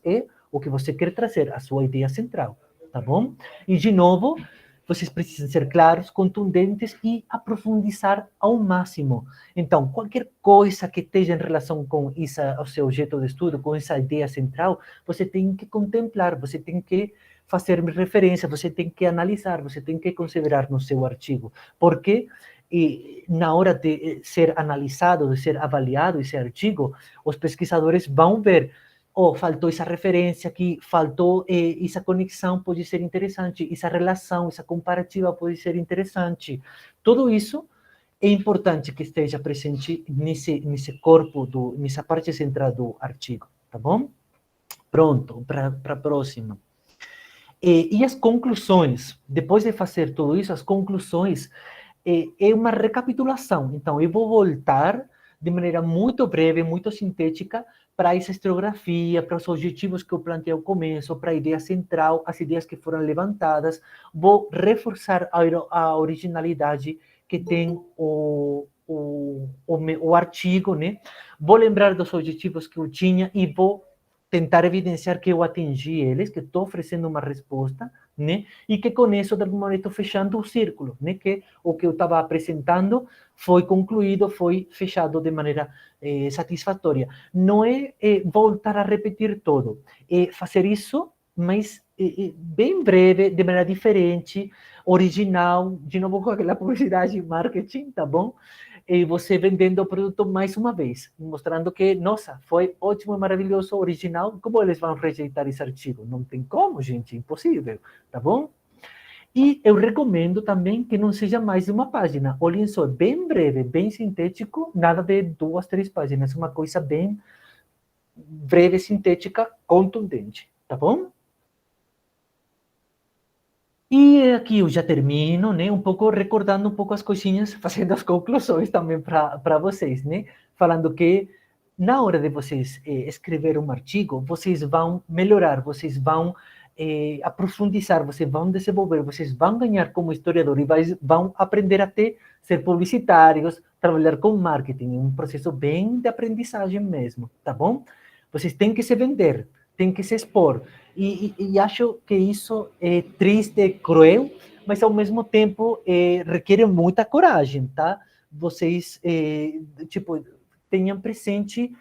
é o que você quer trazer, a sua ideia central, tá bom? E, de novo, vocês precisam ser claros, contundentes e aprofundizar ao máximo. Então, qualquer coisa que esteja em relação com o seu objeto de estudo, com essa ideia central, você tem que contemplar, você tem que fazer referência, você tem que analisar, você tem que considerar no seu artigo. Porque na hora de ser analisado, de ser avaliado esse artigo, os pesquisadores vão ver faltou essa referência aqui, faltou essa conexão, pode ser interessante, essa relação, essa comparativa pode ser interessante. Tudo isso é importante que esteja presente nesse corpo, nessa parte central do artigo, tá bom? Pronto, para a próxima. E as conclusões, depois de fazer tudo isso, as conclusões é uma recapitulação. Então, eu vou voltar de maneira muito breve, muito sintética, para essa historiografia, para os objetivos que eu plantei ao começo, para a ideia central, as ideias que foram levantadas. Vou reforçar a originalidade que tem o artigo, né? Vou lembrar dos objetivos que eu tinha e vou tentar evidenciar que eu atingi eles, que estou oferecendo uma resposta, né? E que com isso, de alguma maneira, estou fechando o círculo, né? Que o que eu estava apresentando foi concluído, foi fechado de maneira satisfatória. Não é voltar a repetir tudo, é fazer isso, mas bem breve, de maneira diferente, original, de novo com aquela publicidade e marketing, tá bom? E você vendendo o produto mais uma vez, mostrando que, nossa, foi ótimo, maravilhoso, original, como eles vão rejeitar esse artigo? Não tem como, gente, impossível, tá bom? E eu recomendo também que não seja mais de uma página. Olhem só, bem breve, bem sintético, nada de 2, 3 páginas, uma coisa bem breve, sintética, contundente, tá bom? E aqui eu já termino, né, um pouco recordando um pouco as coisinhas, fazendo as conclusões também para vocês, né, falando que na hora de vocês escrever um artigo, vocês vão melhorar, vocês vão aprofundizar, vocês vão desenvolver, vocês vão ganhar como historiador e vão aprender até ser publicitários, trabalhar com marketing, um processo bem de aprendizagem mesmo, tá bom? Vocês têm que se vender, têm que se expor. E acho que isso é triste, é cruel, mas ao mesmo tempo requer muita coragem, tá? Vocês, tipo, tenham presente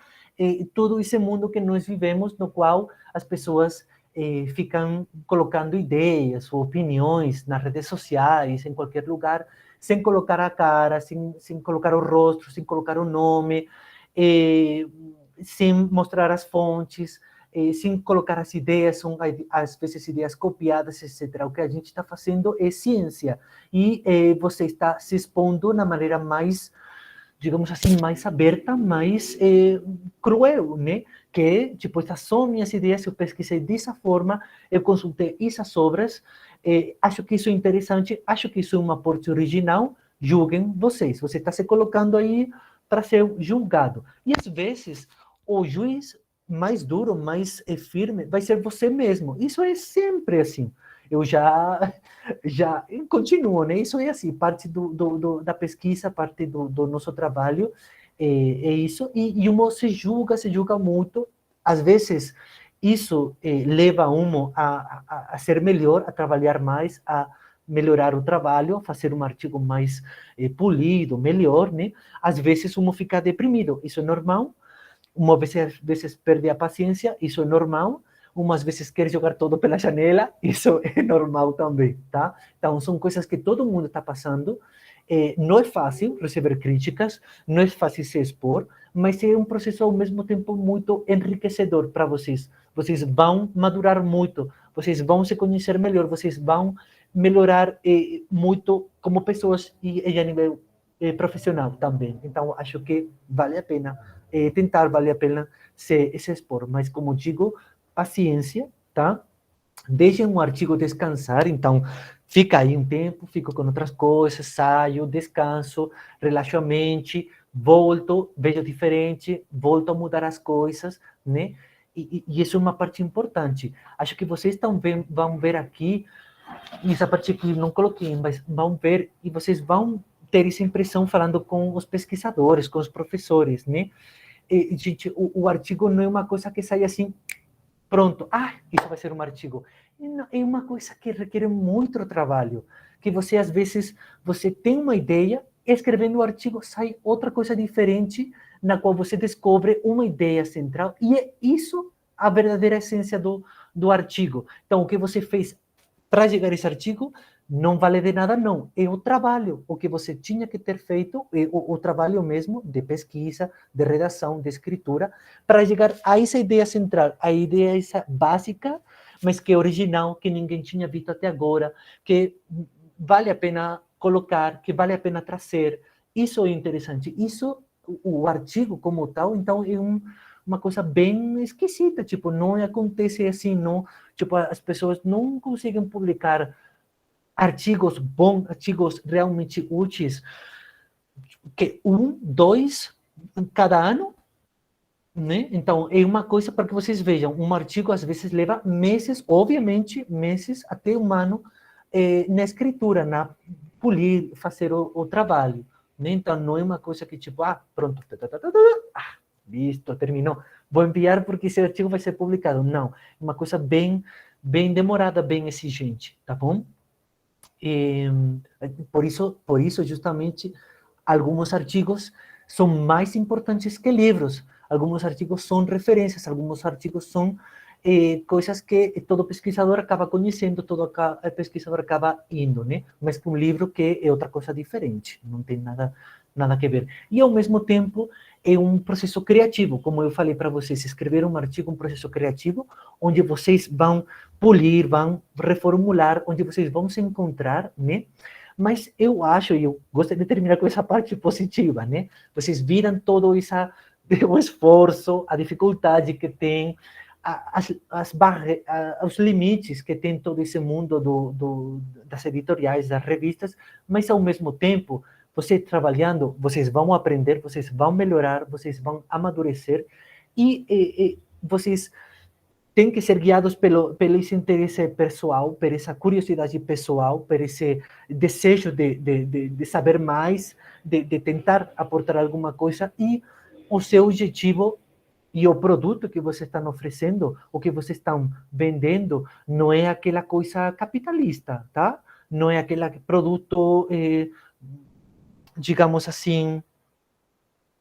todo esse mundo que nós vivemos, no qual as pessoas ficam colocando ideias ou opiniões nas redes sociais, em qualquer lugar, sem colocar a cara, sem colocar o rosto, sem colocar o nome, sem mostrar as fontes, sem colocar as ideias, são às vezes ideias copiadas, etc. O que a gente está fazendo é ciência, e você está se expondo na maneira mais, digamos assim, mais aberta, mais cruel, né? Que, tipo, estas são minhas ideias, eu pesquisei dessa forma, eu consultei essas obras, acho que isso é interessante, acho que isso é um aporte original, julguem vocês. Você está se colocando aí para ser julgado. E, às vezes, o juiz mais duro, mais firme, vai ser você mesmo. Isso é sempre assim. Eu já continuo, né? Isso é assim, parte da pesquisa, parte do nosso trabalho, é isso. E uno se julga muito. Às vezes, isso leva uno a ser melhor, a trabalhar mais, a melhorar o trabalho, fazer um artigo mais polido, melhor, né? Às vezes, fica deprimido, isso é normal. Uma vez, às vezes, perde a paciência, isso é normal. Umas vezes quer jogar todo pela janela, isso é normal também, tá? Então, são coisas que todo mundo está passando. Não é fácil receber críticas, não é fácil se expor, mas é um processo, ao mesmo tempo, muito enriquecedor para vocês. Vocês vão madurar muito, vocês vão se conhecer melhor, vocês vão melhorar muito como pessoas e a nível profissional também. Então, acho que vale a pena tentar, vale a pena se expor. Mas, como digo, paciência, tá? Deixem um artigo descansar, então fica aí um tempo, fico com outras coisas, saio, descanso, relaxo a mente, volto, vejo diferente, volto a mudar as coisas, né? E isso é uma parte importante. Acho que vocês vão ver aqui, essa parte que não coloquei, mas vão ver e vocês vão ter essa impressão falando com os pesquisadores, com os professores, né? E, gente, o artigo não é uma coisa que sai assim, pronto, isso vai ser um artigo. É uma coisa que requer muito trabalho, que você, às vezes, você tem uma ideia, escrevendo o artigo sai outra coisa diferente, na qual você descobre uma ideia central, e é isso a verdadeira essência do artigo. Então, o que você fez para chegar a esse artigo não vale de nada, não. É o trabalho, o que você tinha que ter feito, é o trabalho mesmo de pesquisa, de redação, de escritura, para chegar a essa ideia central, a ideia essa básica, mas que é original, que ninguém tinha visto até agora, que vale a pena colocar, que vale a pena trazer. Isso é interessante. Isso, o artigo como tal, então, é uma coisa bem esquisita, tipo, não acontece assim, não, tipo, as pessoas não conseguem publicar artigos bons, artigos realmente úteis, que 1, 2 cada ano, né? Então, é uma coisa para que vocês vejam, um artigo às vezes leva meses, obviamente, meses, até um ano, na escritura, na polir, fazer o trabalho, né? Então, não é uma coisa que tipo, pronto, listo, terminou, vou enviar porque esse artigo vai ser publicado. Não, é uma coisa bem demorada, bem exigente, tá bom? Por isso, justamente, alguns artigos são mais importantes que livros. Alguns artigos são referências, alguns artigos são coisas que todo pesquisador acaba conhecendo, todo pesquisador acaba indo, né? Mas com um livro que é outra coisa diferente, não tem nada a ver. E, ao mesmo tempo, é um processo criativo, como eu falei para vocês, escrever um artigo é um processo criativo, onde vocês vão polir, vão reformular, onde vocês vão se encontrar, né? Mas eu acho, e eu gostaria de terminar com essa parte positiva, né? Vocês viram todo o esforço, a dificuldade que tem, os limites que tem todo esse mundo das editoriais, das revistas, mas, ao mesmo tempo, você trabalhando, vocês vão aprender, vocês vão melhorar, vocês vão amadurecer, e vocês têm que ser guiados pelo esse interesse pessoal, por essa curiosidade pessoal, por esse desejo de saber mais, de tentar aportar alguma coisa, e o seu objetivo e o produto que vocês estão oferecendo, o que vocês estão vendendo, não é aquela coisa capitalista, tá? Não é aquele produto, digamos assim,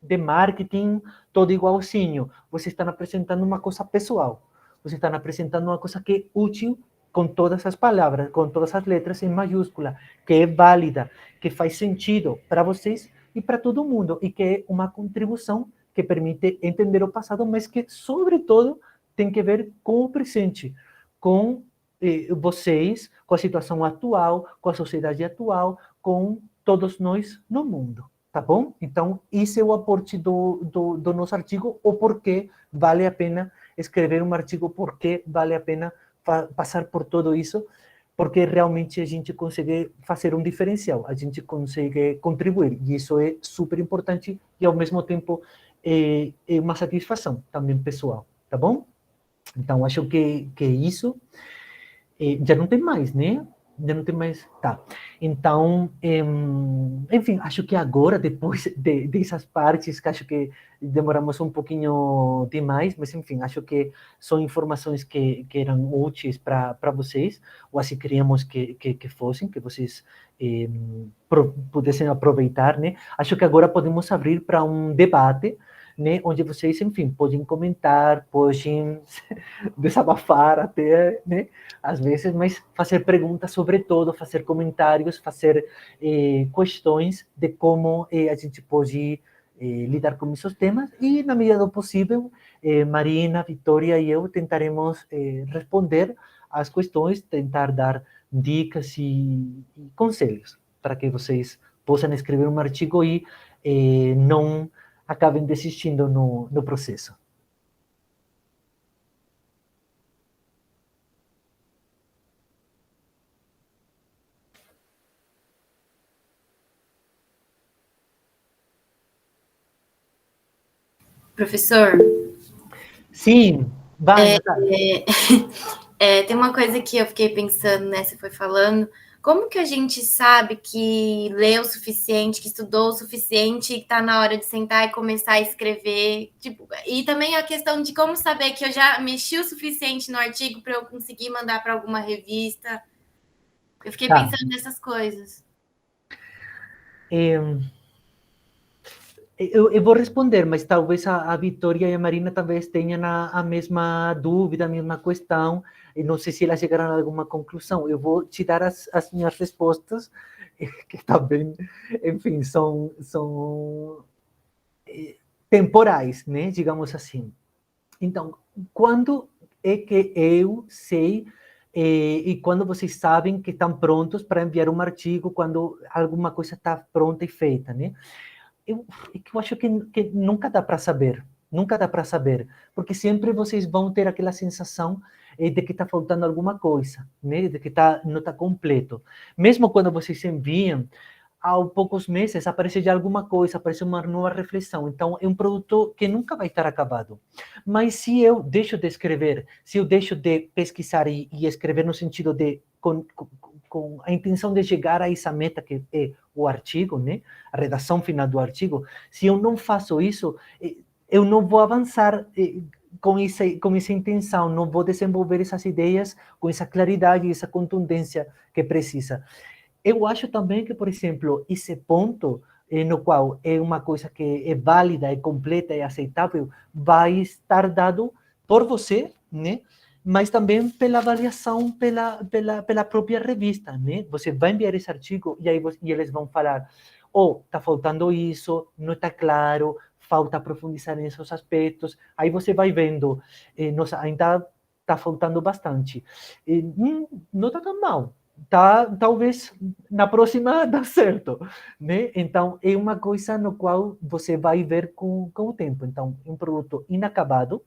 de marketing, todo igualzinho. Vocês estão apresentando uma coisa pessoal. Vocês estão apresentando uma coisa que é útil, com todas as palavras, com todas as letras em maiúscula, que é válida, que faz sentido para vocês e para todo mundo, e que é uma contribuição que permite entender o passado, mas que, sobretudo, tem que ver com o presente, com vocês, com a situação atual, com a sociedade atual, com todos nós no mundo. Tá bom? Então, esse é o aporte do nosso artigo, o porquê vale a pena escrever um artigo, porquê vale a pena passar por tudo isso, porque realmente a gente consegue fazer um diferencial, a gente consegue contribuir, e isso é super importante, e, ao mesmo tempo, é uma satisfação também pessoal, tá bom? Então, acho que isso já não tem mais, né? Já não tem mais. Tá. Então, enfim, acho que agora, depois dessas partes, que acho que demoramos um pouquinho demais, mas enfim, acho que são informações que eram úteis para vocês, ou assim queríamos que fossem, que vocês pudessem aproveitar, né? Acho que agora podemos abrir para um debate, né? Onde vocês, enfim, podem comentar, podem desabafar até, né? Às vezes, mas fazer perguntas sobre todo, fazer comentários, fazer questões de como a gente pode lidar com esses temas e, na medida do possível, Marina, Vitória e eu tentaremos responder às questões, tentar dar dicas e conselhos para que vocês possam escrever um artigo e não acabem desistindo no processo. Professor? Sim, vai, Natália. Tem uma coisa que eu fiquei pensando, né? Você foi falando. Como que a gente sabe que leu o suficiente, que estudou o suficiente e que está na hora de sentar e começar a escrever? Tipo, e também a questão de como saber que eu já mexi o suficiente no artigo para eu conseguir mandar para alguma revista. Eu fiquei pensando nessas coisas. Eu vou responder, mas talvez a Vitória e a Marina talvez tenham a mesma dúvida, a mesma questão, e não sei se elas chegaram a alguma conclusão. Eu vou te dar as minhas respostas, que também, enfim, são temporais, né? Digamos assim. Então, quando é que eu sei e quando vocês sabem que estão prontos para enviar um artigo, quando alguma coisa está pronta e feita, né? Eu acho que nunca dá para saber, nunca dá para saber, porque sempre vocês vão ter aquela sensação de que está faltando alguma coisa, né? De que não está completo. Mesmo quando vocês enviam, há poucos meses aparece já alguma coisa, aparece uma nova reflexão. Então, é um produto que nunca vai estar acabado. Mas se eu deixo de escrever, se eu deixo de pesquisar e escrever no sentido de com a intenção de chegar a essa meta que é o artigo, né? A redação final do artigo, se eu não faço isso, eu não vou avançar com essa intenção, não vou desenvolver essas ideias com essa claridade e essa contundência que precisa. Eu acho também que, por exemplo, esse ponto no qual é uma coisa que é válida, é completa, é aceitável, vai estar dado por você, né? Mas também pela avaliação pela própria revista, né? Você vai enviar esse artigo e aí eles vão falar, está faltando isso, não está claro, falta profundizar nesses aspectos. Aí você vai vendo, nossa, ainda está faltando bastante. Não está tão mal. Talvez na próxima dá certo, né? Então, é uma coisa no qual você vai ver com o tempo. Então, é um produto inacabado,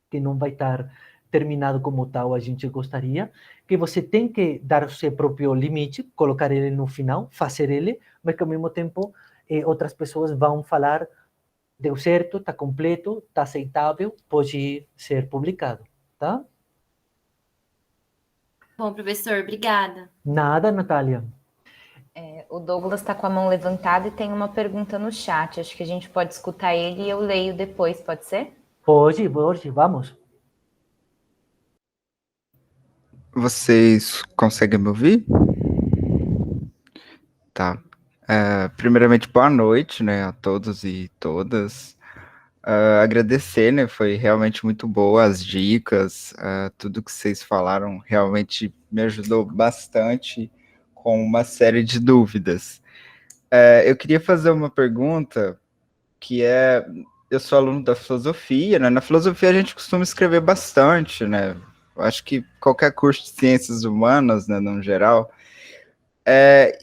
que não vai estar terminado como tal a gente gostaria, que você tem que dar o seu próprio limite, colocar ele no final, fazer ele, mas que ao mesmo tempo outras pessoas vão falar, deu certo, está completo, está aceitável, pode ser publicado, tá? Bom, professor, obrigada. Nada, Natália. O Douglas está com a mão levantada e tem uma pergunta no chat. Acho que a gente pode escutar ele e eu leio depois, pode ser? Pode, vamos. Vocês conseguem me ouvir? Tá. Primeiramente, boa noite, né, a todos e todas. Agradecer, né, foi realmente muito boa as dicas, tudo que vocês falaram realmente me ajudou bastante com uma série de dúvidas. Eu queria fazer uma pergunta que eu sou aluno da filosofia, né, na filosofia a gente costuma escrever bastante, né, eu acho que qualquer curso de ciências humanas, né, no geral,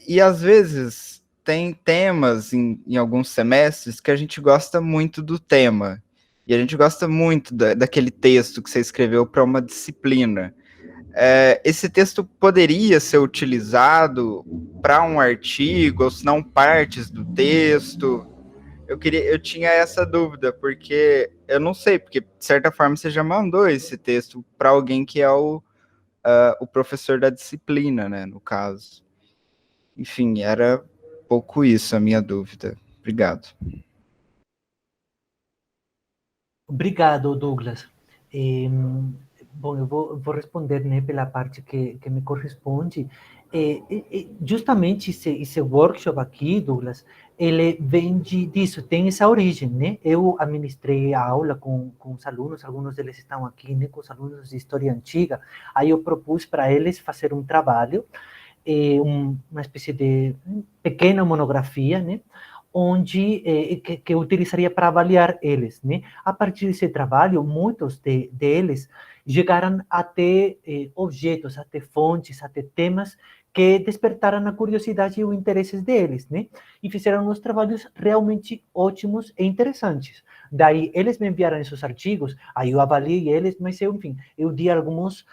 e às vezes tem temas em alguns semestres que a gente gosta muito do tema, e a gente gosta muito daquele texto que você escreveu para uma disciplina. Esse texto poderia ser utilizado para um artigo, ou se não partes do texto? Eu tinha essa dúvida, porque eu não sei, porque de certa forma você já mandou esse texto para alguém que é o professor da disciplina, né, no caso. Enfim, era pouco isso a minha dúvida. Obrigado. Obrigado, Douglas. Bom, eu vou responder, né, pela parte que me corresponde. Justamente esse workshop aqui, Douglas, ele vem disso, tem essa origem, né? Eu administrei a aula com os alunos, alguns deles estão aqui, né, com os alunos de História Antiga. Aí eu propus para eles fazer um trabalho, uma espécie de pequena monografia, né? Onde que eu utilizaria para avaliar eles, né? A partir desse trabalho, muitos deles chegaram até objetos, até fontes, até temas que despertaram a curiosidade e o interesse deles, né? E fizeram uns trabalhos realmente ótimos e interessantes. Daí, eles me enviaram esses artigos, aí eu avaliei eles, mas eu, enfim, eu di alguns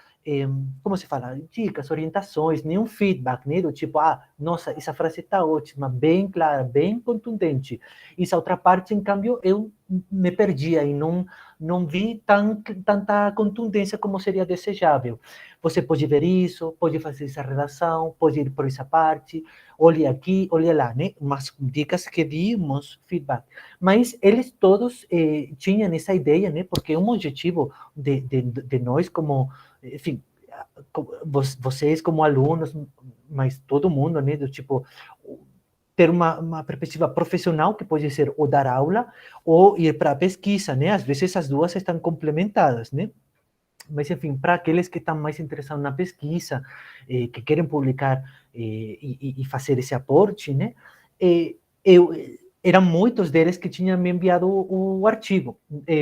como se fala, dicas, orientações, nenhum feedback, né? Do tipo, nossa, essa frase está ótima, bem clara, bem contundente. Essa outra parte, em cambio, eu me perdi e não vi tanta contundência como seria desejável. Você pode ver isso, pode fazer essa redação, pode ir por essa parte, olhe aqui, olhe lá, né? Umas dicas que dimos, feedback. Mas eles todos tinham essa ideia, né? Porque um objetivo de nós como enfim, vocês como alunos, mas todo mundo, né, do tipo, ter uma perspectiva profissional, que pode ser ou dar aula, ou ir para a pesquisa, né, às vezes as duas estão complementadas, né, mas, enfim, para aqueles que estão mais interessados na pesquisa, que querem publicar e fazer esse aporte, né, eu eram muitos deles que tinham me enviado o artigo,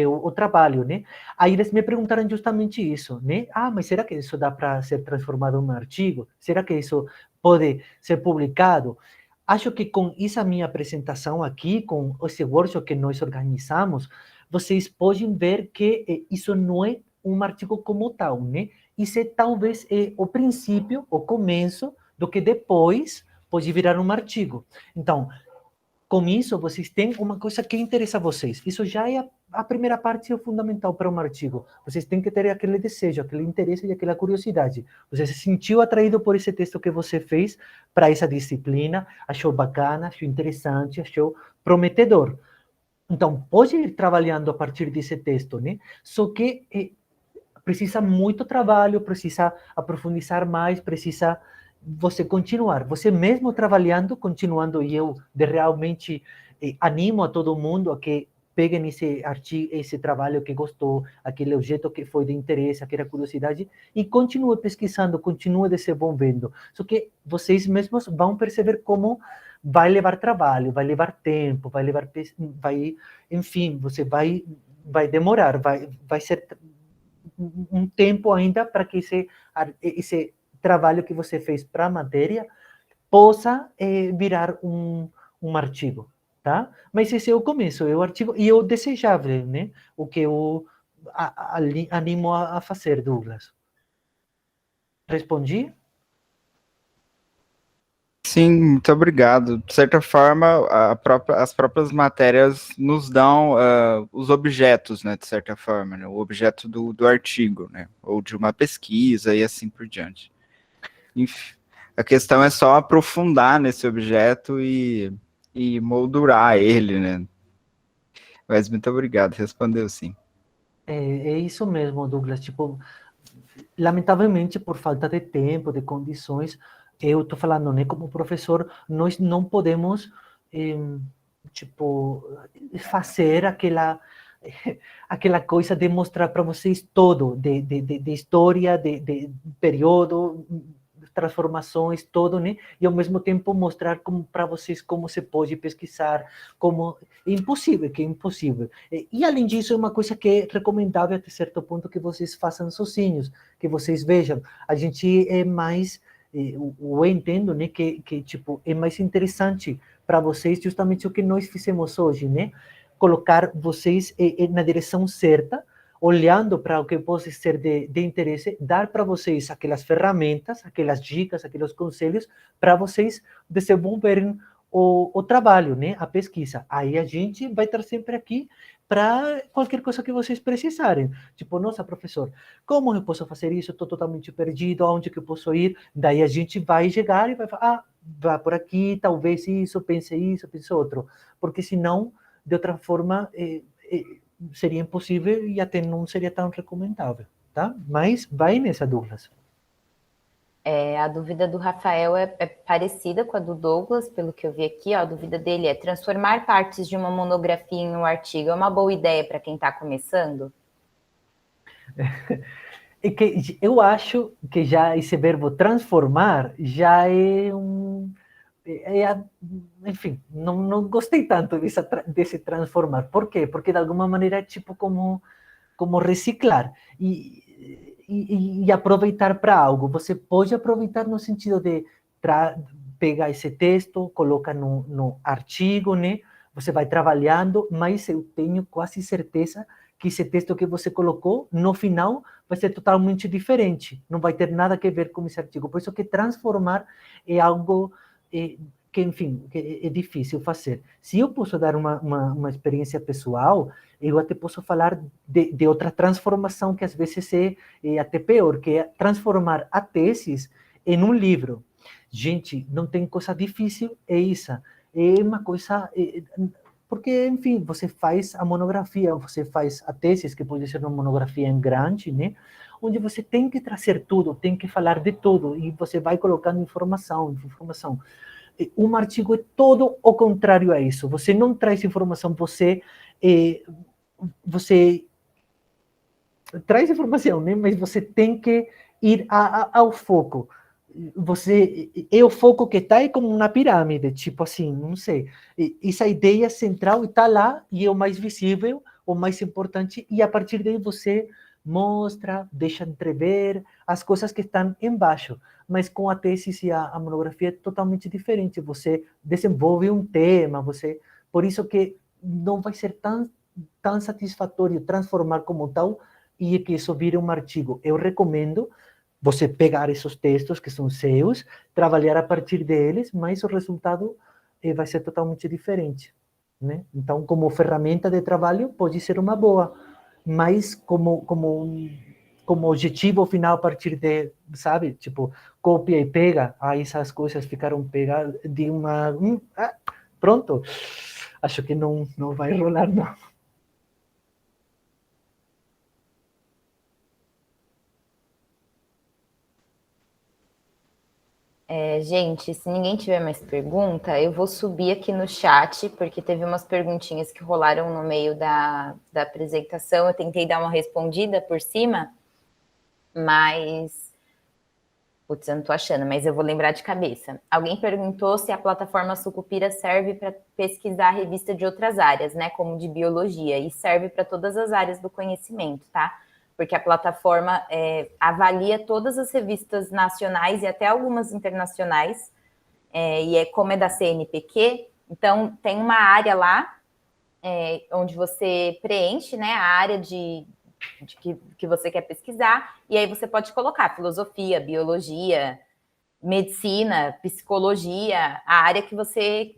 o trabalho, né? Aí eles me perguntaram justamente isso, né? Mas será que isso dá para ser transformado em um artigo? Será que isso pode ser publicado? Acho que com essa minha apresentação aqui, com esse workshop que nós organizamos, vocês podem ver que isso não é um artigo como tal, né? Isso é talvez o princípio, o começo do que depois pode virar um artigo. Então, com isso, vocês têm uma coisa que interessa a vocês. Isso já é a primeira parte, é o fundamental para um artigo. Vocês têm que ter aquele desejo, aquele interesse e aquela curiosidade. Você se sentiu atraído por esse texto que você fez para essa disciplina, achou bacana, achou interessante, achou prometedor. Então, pode ir trabalhando a partir desse texto, né? Só que precisa muito trabalho, precisa aprofundar mais, precisa você continuar. Você mesmo trabalhando, continuando, e eu realmente animo a todo mundo a que peguem esse artigo, esse trabalho que gostou, aquele objeto que foi de interesse, aquela curiosidade, e continue pesquisando, continue desenvolvendo. Só que vocês mesmos vão perceber como vai levar trabalho, vai levar tempo, enfim, você vai demorar, vai ser um tempo ainda para que esse trabalho que você fez para a matéria possa virar um artigo, tá? Mas esse é o começo, é o artigo, e é o desejável, né? O que eu animo a fazer, Douglas. Respondi? Sim, muito obrigado. De certa forma, as próprias matérias nos dão os objetos, né, de certa forma, né, o objeto do artigo, né, ou de uma pesquisa e assim por diante. Enfim, a questão é só aprofundar nesse objeto e moldurar ele, né. Mas muito obrigado, respondeu sim. É isso mesmo, Douglas. Tipo, lamentavelmente, por falta de tempo, de condições, eu estou falando, né, como professor, nós não podemos, tipo, fazer aquela coisa de mostrar para vocês todo, de história, de período, transformações, todo, né? E ao mesmo tempo mostrar para vocês como se pode pesquisar, como é impossível, que é impossível. E além disso, é uma coisa que é recomendável até certo ponto que vocês façam sozinhos, que vocês vejam. A gente é mais, eu entendo, né, que tipo, é mais interessante para vocês justamente o que nós fizemos hoje, né? Colocar vocês na direção certa, olhando para o que pode ser de interesse, dar para vocês aquelas ferramentas, aquelas dicas, aqueles conselhos, para vocês desenvolverem o trabalho, né? A pesquisa. Aí a gente vai estar sempre aqui para qualquer coisa que vocês precisarem. Tipo, nossa, professor, como eu posso fazer isso? Estou totalmente perdido, aonde que eu posso ir? Daí a gente vai chegar e vai falar, vá por aqui, talvez isso, pense outro. Porque senão, de outra forma, seria impossível e até não seria tão recomendável, tá? Mas vai nessa, Douglas. A dúvida do Rafael é parecida com a do Douglas, pelo que eu vi aqui. A dúvida dele é: transformar partes de uma monografia em um artigo é uma boa ideia para quem está começando? Que eu acho que já esse verbo transformar já é enfim, não gostei tanto desse transformar. Por quê? Porque de alguma maneira é tipo como reciclar e aproveitar para algo. Você pode aproveitar no sentido de pegar esse texto, colocar no artigo, né? Você vai trabalhando, mas eu tenho quase certeza que esse texto que você colocou, no final, vai ser totalmente diferente. Não vai ter nada a ver com esse artigo. Por isso que transformar é algo que, enfim, que é difícil fazer. Se eu posso dar uma experiência pessoal, eu até posso falar de outra transformação que às vezes é até pior, que é transformar a tesis em um livro. Gente, não tem coisa difícil, é isso. É uma coisa... porque, enfim, você faz a monografia, você faz a tese, que pode ser uma monografia em grande, né? Onde você tem que trazer tudo, tem que falar de tudo, e você vai colocando informação. Um artigo é todo o contrário a isso. Você não traz informação, você traz informação, né? Mas você tem que ir ao foco. É o foco que está como uma pirâmide, tipo assim, não sei. Essa ideia central está lá e é o mais visível, o mais importante, e a partir daí você mostra, deixa entrever as coisas que estão embaixo. Mas com a tese e a monografia é totalmente diferente. Você desenvolve um tema, por isso que não vai ser tão satisfatório transformar como tal e que isso vire um artigo. Eu recomendo você pegar esses textos que são seus, trabalhar a partir deles, mas o resultado vai ser totalmente diferente, né? Então, como ferramenta de trabalho, pode ser uma boa, mas como objetivo final a partir de, sabe, tipo, copia e pega, aí essas coisas ficaram pegadas de uma... pronto, acho que não vai rolar, não. Gente, se ninguém tiver mais pergunta, eu vou subir aqui no chat, porque teve umas perguntinhas que rolaram no meio da apresentação. Eu tentei dar uma respondida por cima, mas... Putz, eu não tô achando, mas eu vou lembrar de cabeça. Alguém perguntou se a plataforma Sucupira serve para pesquisar a revista de outras áreas, né, como de biologia, e serve para todas as áreas do conhecimento, tá? Porque a plataforma avalia todas as revistas nacionais e até algumas internacionais, e como é da CNPq, então tem uma área lá onde você preenche, né, a área que você quer pesquisar, e aí você pode colocar filosofia, biologia, medicina, psicologia, a área que você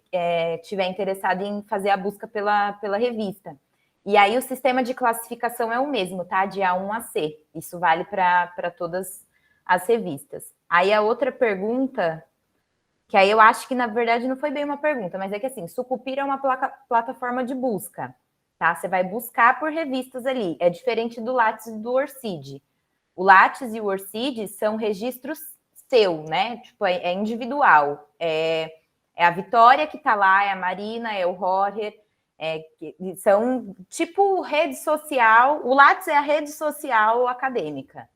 tiver interessado em fazer a busca pela revista. E aí o sistema de classificação é o mesmo, tá? De A1 a C. Isso vale para todas as revistas. Aí a outra pergunta, que aí eu acho que na verdade não foi bem uma pergunta, mas é que assim, Sucupira é uma plataforma de busca, tá? Você vai buscar por revistas ali. É diferente do Lattes e do Orcid. O Lattes e o Orcid são registros seu, né? Tipo, é individual. É a Vitória que tá lá, é a Marina, é o Roger, são tipo rede social. O Lattes é a rede social acadêmica.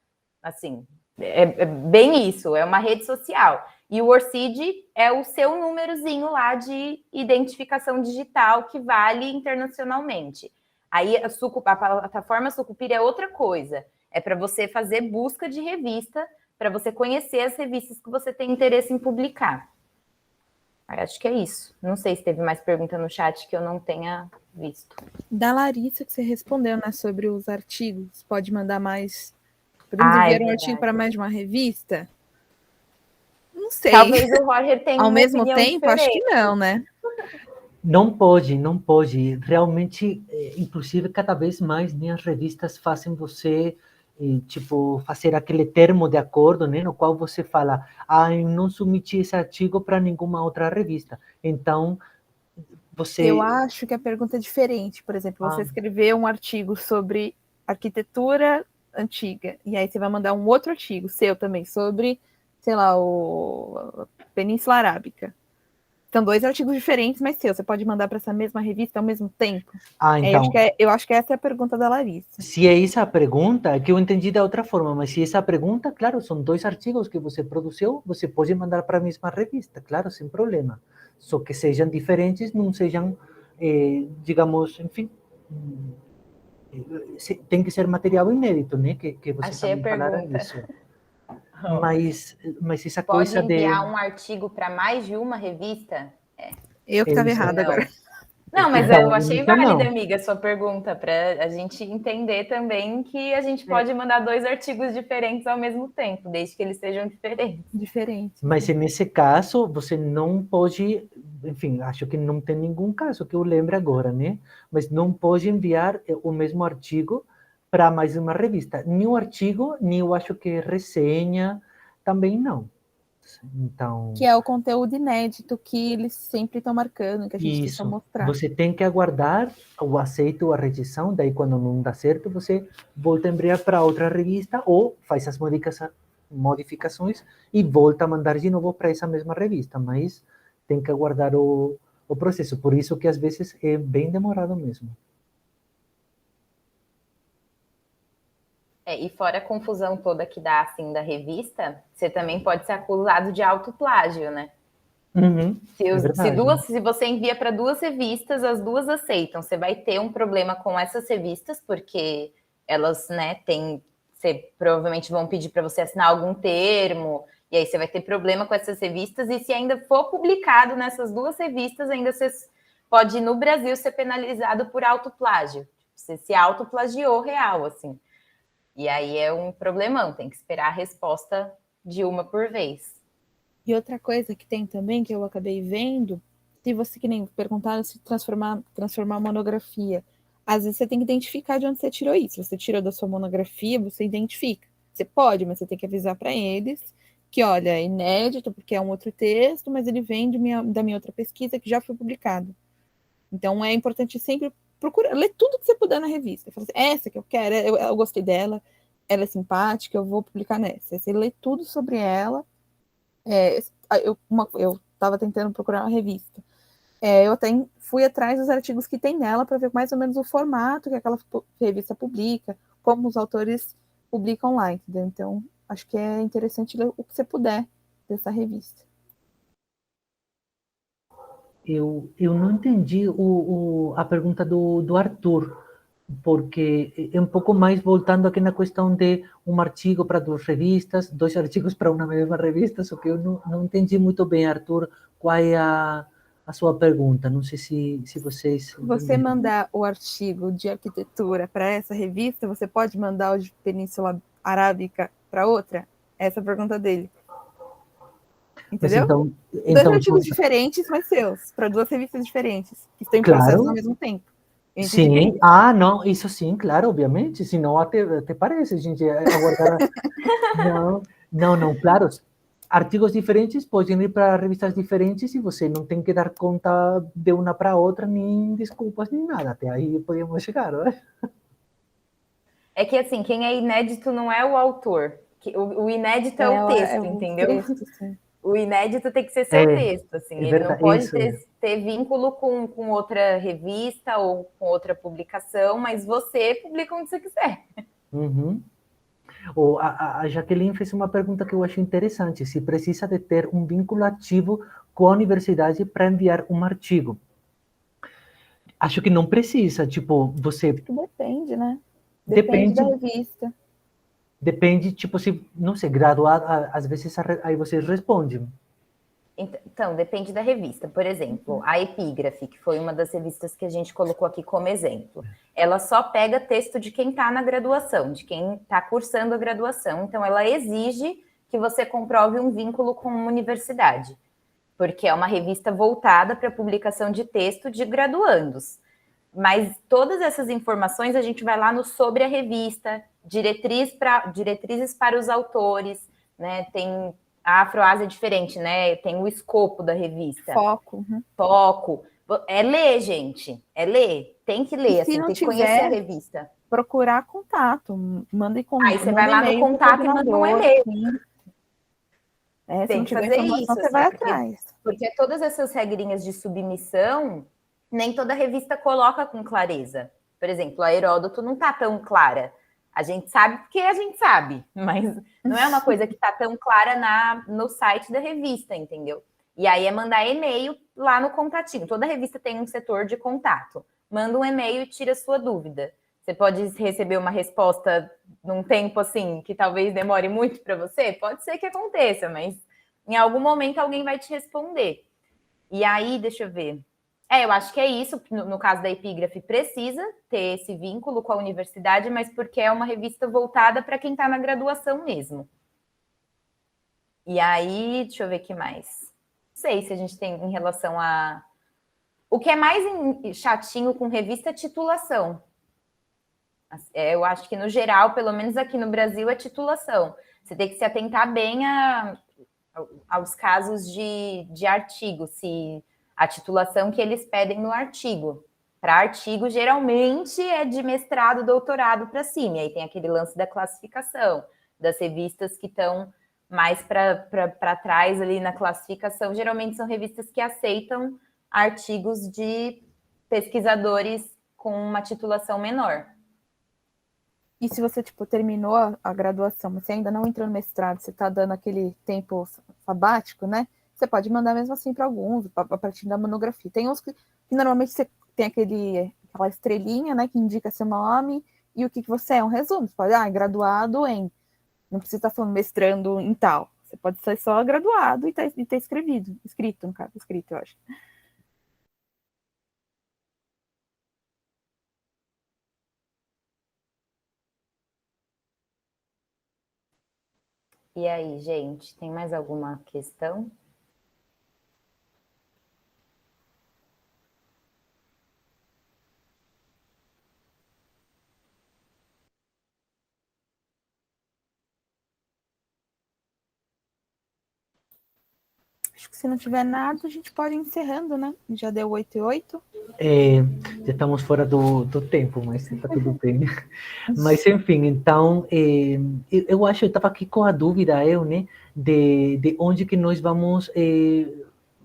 Assim, é bem isso, é uma rede social. E o Orcid é o seu númerozinho lá de identificação digital que vale internacionalmente. Aí a plataforma Sucupira é outra coisa. É para você fazer busca de revista, para você conhecer as revistas que você tem interesse em publicar. Acho que é isso. Não sei se teve mais pergunta no chat que eu não tenha visto. Da Larissa, que você respondeu, né, sobre os artigos, pode mandar mais... Podemos enviar um artigo para mais de uma revista? Não sei. Talvez o Roger tenha Ao uma mesmo opinião tempo, acho que diferente. não, né? Não pode, não pode. Realmente, inclusive, cada vez mais, né, as revistas fazem você, tipo, fazer aquele termo de acordo, né, no qual você fala, eu não submeti esse artigo para nenhuma outra revista. Então, você... Eu acho que a pergunta é diferente. Por exemplo, você escreveu um artigo sobre arquitetura antiga, e aí você vai mandar um outro artigo seu também, sobre, sei lá, a Península Arábica. São 2 artigos diferentes, mas seu. Você pode mandar para essa mesma revista ao mesmo tempo? Então, Eu acho que essa é a pergunta da Larissa. se é essa a pergunta, é que eu entendi da outra forma, mas se essa pergunta, claro, são 2 artigos que você produziu, você pode mandar para a mesma revista, claro, sem problema. Só que sejam diferentes, não sejam, digamos, enfim, tem que ser material inédito, né? Que você Achei a também falara pergunta. isso. Mas essa Pode coisa enviar um artigo para mais de uma revista? Eu que estava errada agora. Não, mas Então, eu achei então válida, não. amiga, a sua pergunta, para a gente entender também que a gente pode mandar 2 artigos diferentes ao mesmo tempo, desde que eles sejam diferentes. Mas nesse caso, você não pode, enfim, acho que não tem nenhum caso que eu lembre agora, né? Mas não pode enviar o mesmo artigo para mais uma revista. Nem o artigo, nem eu acho que resenha, também não. Então... Que é o conteúdo inédito que eles sempre estão marcando, que a gente tenta mostrar. Você tem que aguardar o aceito ou a rejeição, daí quando não dá certo, você volta a enviar para outra revista ou faz as modificações e volta a mandar de novo para essa mesma revista, mas tem que aguardar o processo. Por isso que às vezes é bem demorado mesmo. E fora a confusão toda que dá, assim, da revista, você também pode ser acusado de autoplágio, né? Uhum, se você envia para 2 revistas, as 2 aceitam. Você vai ter um problema com essas revistas, porque elas, né, provavelmente vão pedir para você assinar algum termo, e aí você vai ter problema com essas revistas, e se ainda for publicado nessas 2 revistas, ainda você pode, no Brasil, ser penalizado por autoplágio. Você se autoplagiou real, assim. E aí é um problemão, tem que esperar a resposta de uma por vez. E outra coisa que tem também, que eu acabei vendo, se você, que nem perguntaram, se transformar monografia, às vezes você tem que identificar de onde você tirou isso. Se você tirou da sua monografia, você identifica. Você pode, mas você tem que avisar para eles que, olha, é inédito, porque é um outro texto, mas ele vem da minha outra pesquisa que já foi publicado. Então é importante sempre procurar, ler tudo que você puder na revista. Fala assim, essa que eu quero, eu gostei dela, ela é simpática, eu vou publicar nessa. Você lê tudo sobre ela. Eu estava tentando procurar uma revista. Eu até fui atrás dos artigos que tem nela para ver mais ou menos o formato que aquela revista publica, como os autores publicam lá, entendeu? Então, acho que é interessante ler o que você puder dessa revista. Eu não entendi a pergunta do Arthur, porque é um pouco mais voltando aqui na questão de um artigo para 2 revistas, 2 artigos para uma mesma revista, só que eu não entendi muito bem, Arthur, qual é a sua pergunta. Não sei se vocês... Você mandar o artigo de arquitetura para essa revista, você pode mandar o de Península Arábica para outra? Essa é a pergunta dele. Entendeu? Então, 2 artigos diferentes, mas seus, para 2 revistas diferentes, que estão em processo ao mesmo tempo. Sim, não, isso sim, claro, obviamente, senão até parece, gente, aguardar... Não, claro, artigos diferentes podem ir para revistas diferentes e você não tem que dar conta de uma para outra, nem desculpas, nem nada, até aí podemos chegar, não é? É que, assim, quem é inédito não é o autor, o inédito é o texto, entendeu? Sim. O inédito tem que ser seu texto, assim, ele não pode ter vínculo com outra revista ou com outra publicação, mas você publica onde você quiser. Uhum. A Jaqueline fez uma pergunta que eu achei interessante, se precisa de ter um vínculo ativo com a universidade para enviar um artigo. Acho que não precisa, tipo, você... Depende, né? Depende da revista. Depende, tipo, se, não sei, graduado, às vezes aí vocês respondem. Então, depende da revista. Por exemplo, a Epígrafe, que foi uma das revistas que a gente colocou aqui como exemplo, ela só pega texto de quem está na graduação, de quem está cursando a graduação. Então, ela exige que que você comprove um vínculo com uma universidade, porque é uma revista voltada para a publicação de texto de graduandos. Mas todas essas informações a gente vai lá no sobre a revista, diretrizes para os autores, né? Tem a Afroásia é diferente, né? Tem o escopo da revista. Foco. Foco. É ler, gente. É ler. Tem que ler, assim, tem que conhecer a revista. Procurar contato. Manda contato. Aí você vai lá no contato e manda um e-mail. Tem que fazer isso, você vai atrás. Porque todas essas regrinhas de submissão, nem toda revista coloca com clareza. Por exemplo, a Heródoto não está tão clara. A gente sabe porque a gente sabe, mas não é uma coisa que está tão clara no site da revista, entendeu? E aí é mandar e-mail lá no contatinho. Toda revista tem um setor de contato. Manda um e-mail e tira a sua dúvida. Você pode receber uma resposta num tempo assim que talvez demore muito para você? Pode ser que aconteça, mas em algum momento alguém vai te responder. E aí, deixa eu ver. Eu acho que é isso. No caso da Epígrafe, precisa ter esse vínculo com a universidade, mas porque é uma revista voltada para quem está na graduação mesmo. E aí, deixa eu ver o que mais. Não sei se a gente tem em relação a... O que é mais chatinho com revista é titulação. Eu acho que, no geral, pelo menos aqui no Brasil, é titulação. Você tem que se atentar bem aos casos de artigo, se a titulação que eles pedem no artigo. Para artigo, geralmente, é de mestrado, doutorado para cima. E aí tem aquele lance da classificação, das revistas que estão mais para trás ali na classificação. Geralmente são revistas que aceitam artigos de pesquisadores com uma titulação menor. E se você, terminou a graduação, mas você ainda não entrou no mestrado, você está dando aquele tempo sabático, né? Você pode mandar mesmo assim para alguns, a partir da monografia. Tem uns que normalmente você tem aquela estrelinha, né, que indica seu nome e o que você é, um resumo. Você pode, graduado em... Não precisa estar falando mestrando em tal. Você pode ser só graduado e ter escrito, no caso, eu acho. E aí, gente, tem mais alguma questão? Acho que se não tiver nada, a gente pode ir encerrando, né? Já deu 8h08. Já estamos fora do tempo, mas está tudo bem. Mas, enfim, então, eu acho, eu estava aqui com a dúvida, né, de onde que nós vamos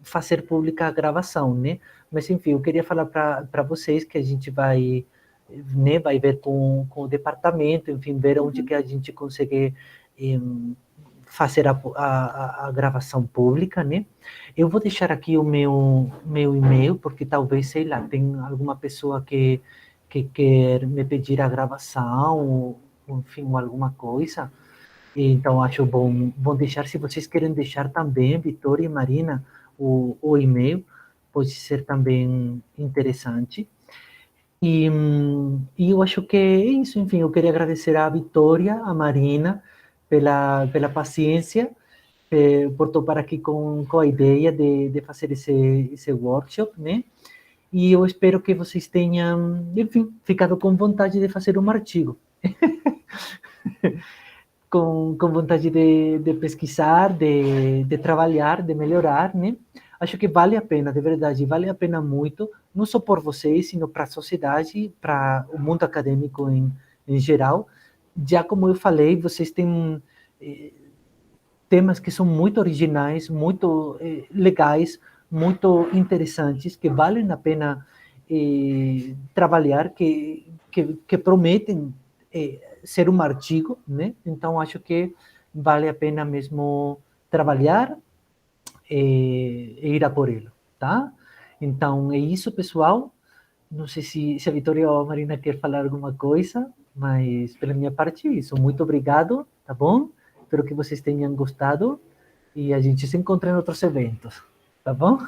fazer pública a gravação, né? Mas, enfim, eu queria falar para vocês que a gente vai, né, vai ver com o departamento, enfim, ver onde que a gente consegue fazer a gravação pública, né? Eu vou deixar aqui o meu e-mail, porque talvez, sei lá, tem alguma pessoa que quer me pedir a gravação, ou, enfim, alguma coisa. Então, acho bom deixar, se vocês querem deixar também, Vitória e Marina, o e-mail, pode ser também interessante. E eu acho que é isso, enfim, eu queria agradecer a Vitória, a Marina, pela paciência, por topar aqui com a ideia de fazer esse workshop, né? E eu espero que vocês tenham, enfim, ficado com vontade de fazer um artigo. com vontade de pesquisar, de trabalhar, de melhorar, né? Acho que vale a pena, de verdade, vale a pena muito, não só por vocês, sino para a sociedade, para o mundo acadêmico em geral. Já como eu falei, vocês têm temas que são muito originais, muito legais, muito interessantes, que valem a pena trabalhar, que prometem ser um artigo, né? Então, acho que vale a pena mesmo trabalhar e ir a por ele, tá? Então, é isso, pessoal. Não sei se a Vitória ou a Marina quer falar alguma coisa, mas pela minha parte é isso. Muito obrigado, tá bom? Espero que vocês tenham gostado e a gente se encontra em outros eventos, tá bom?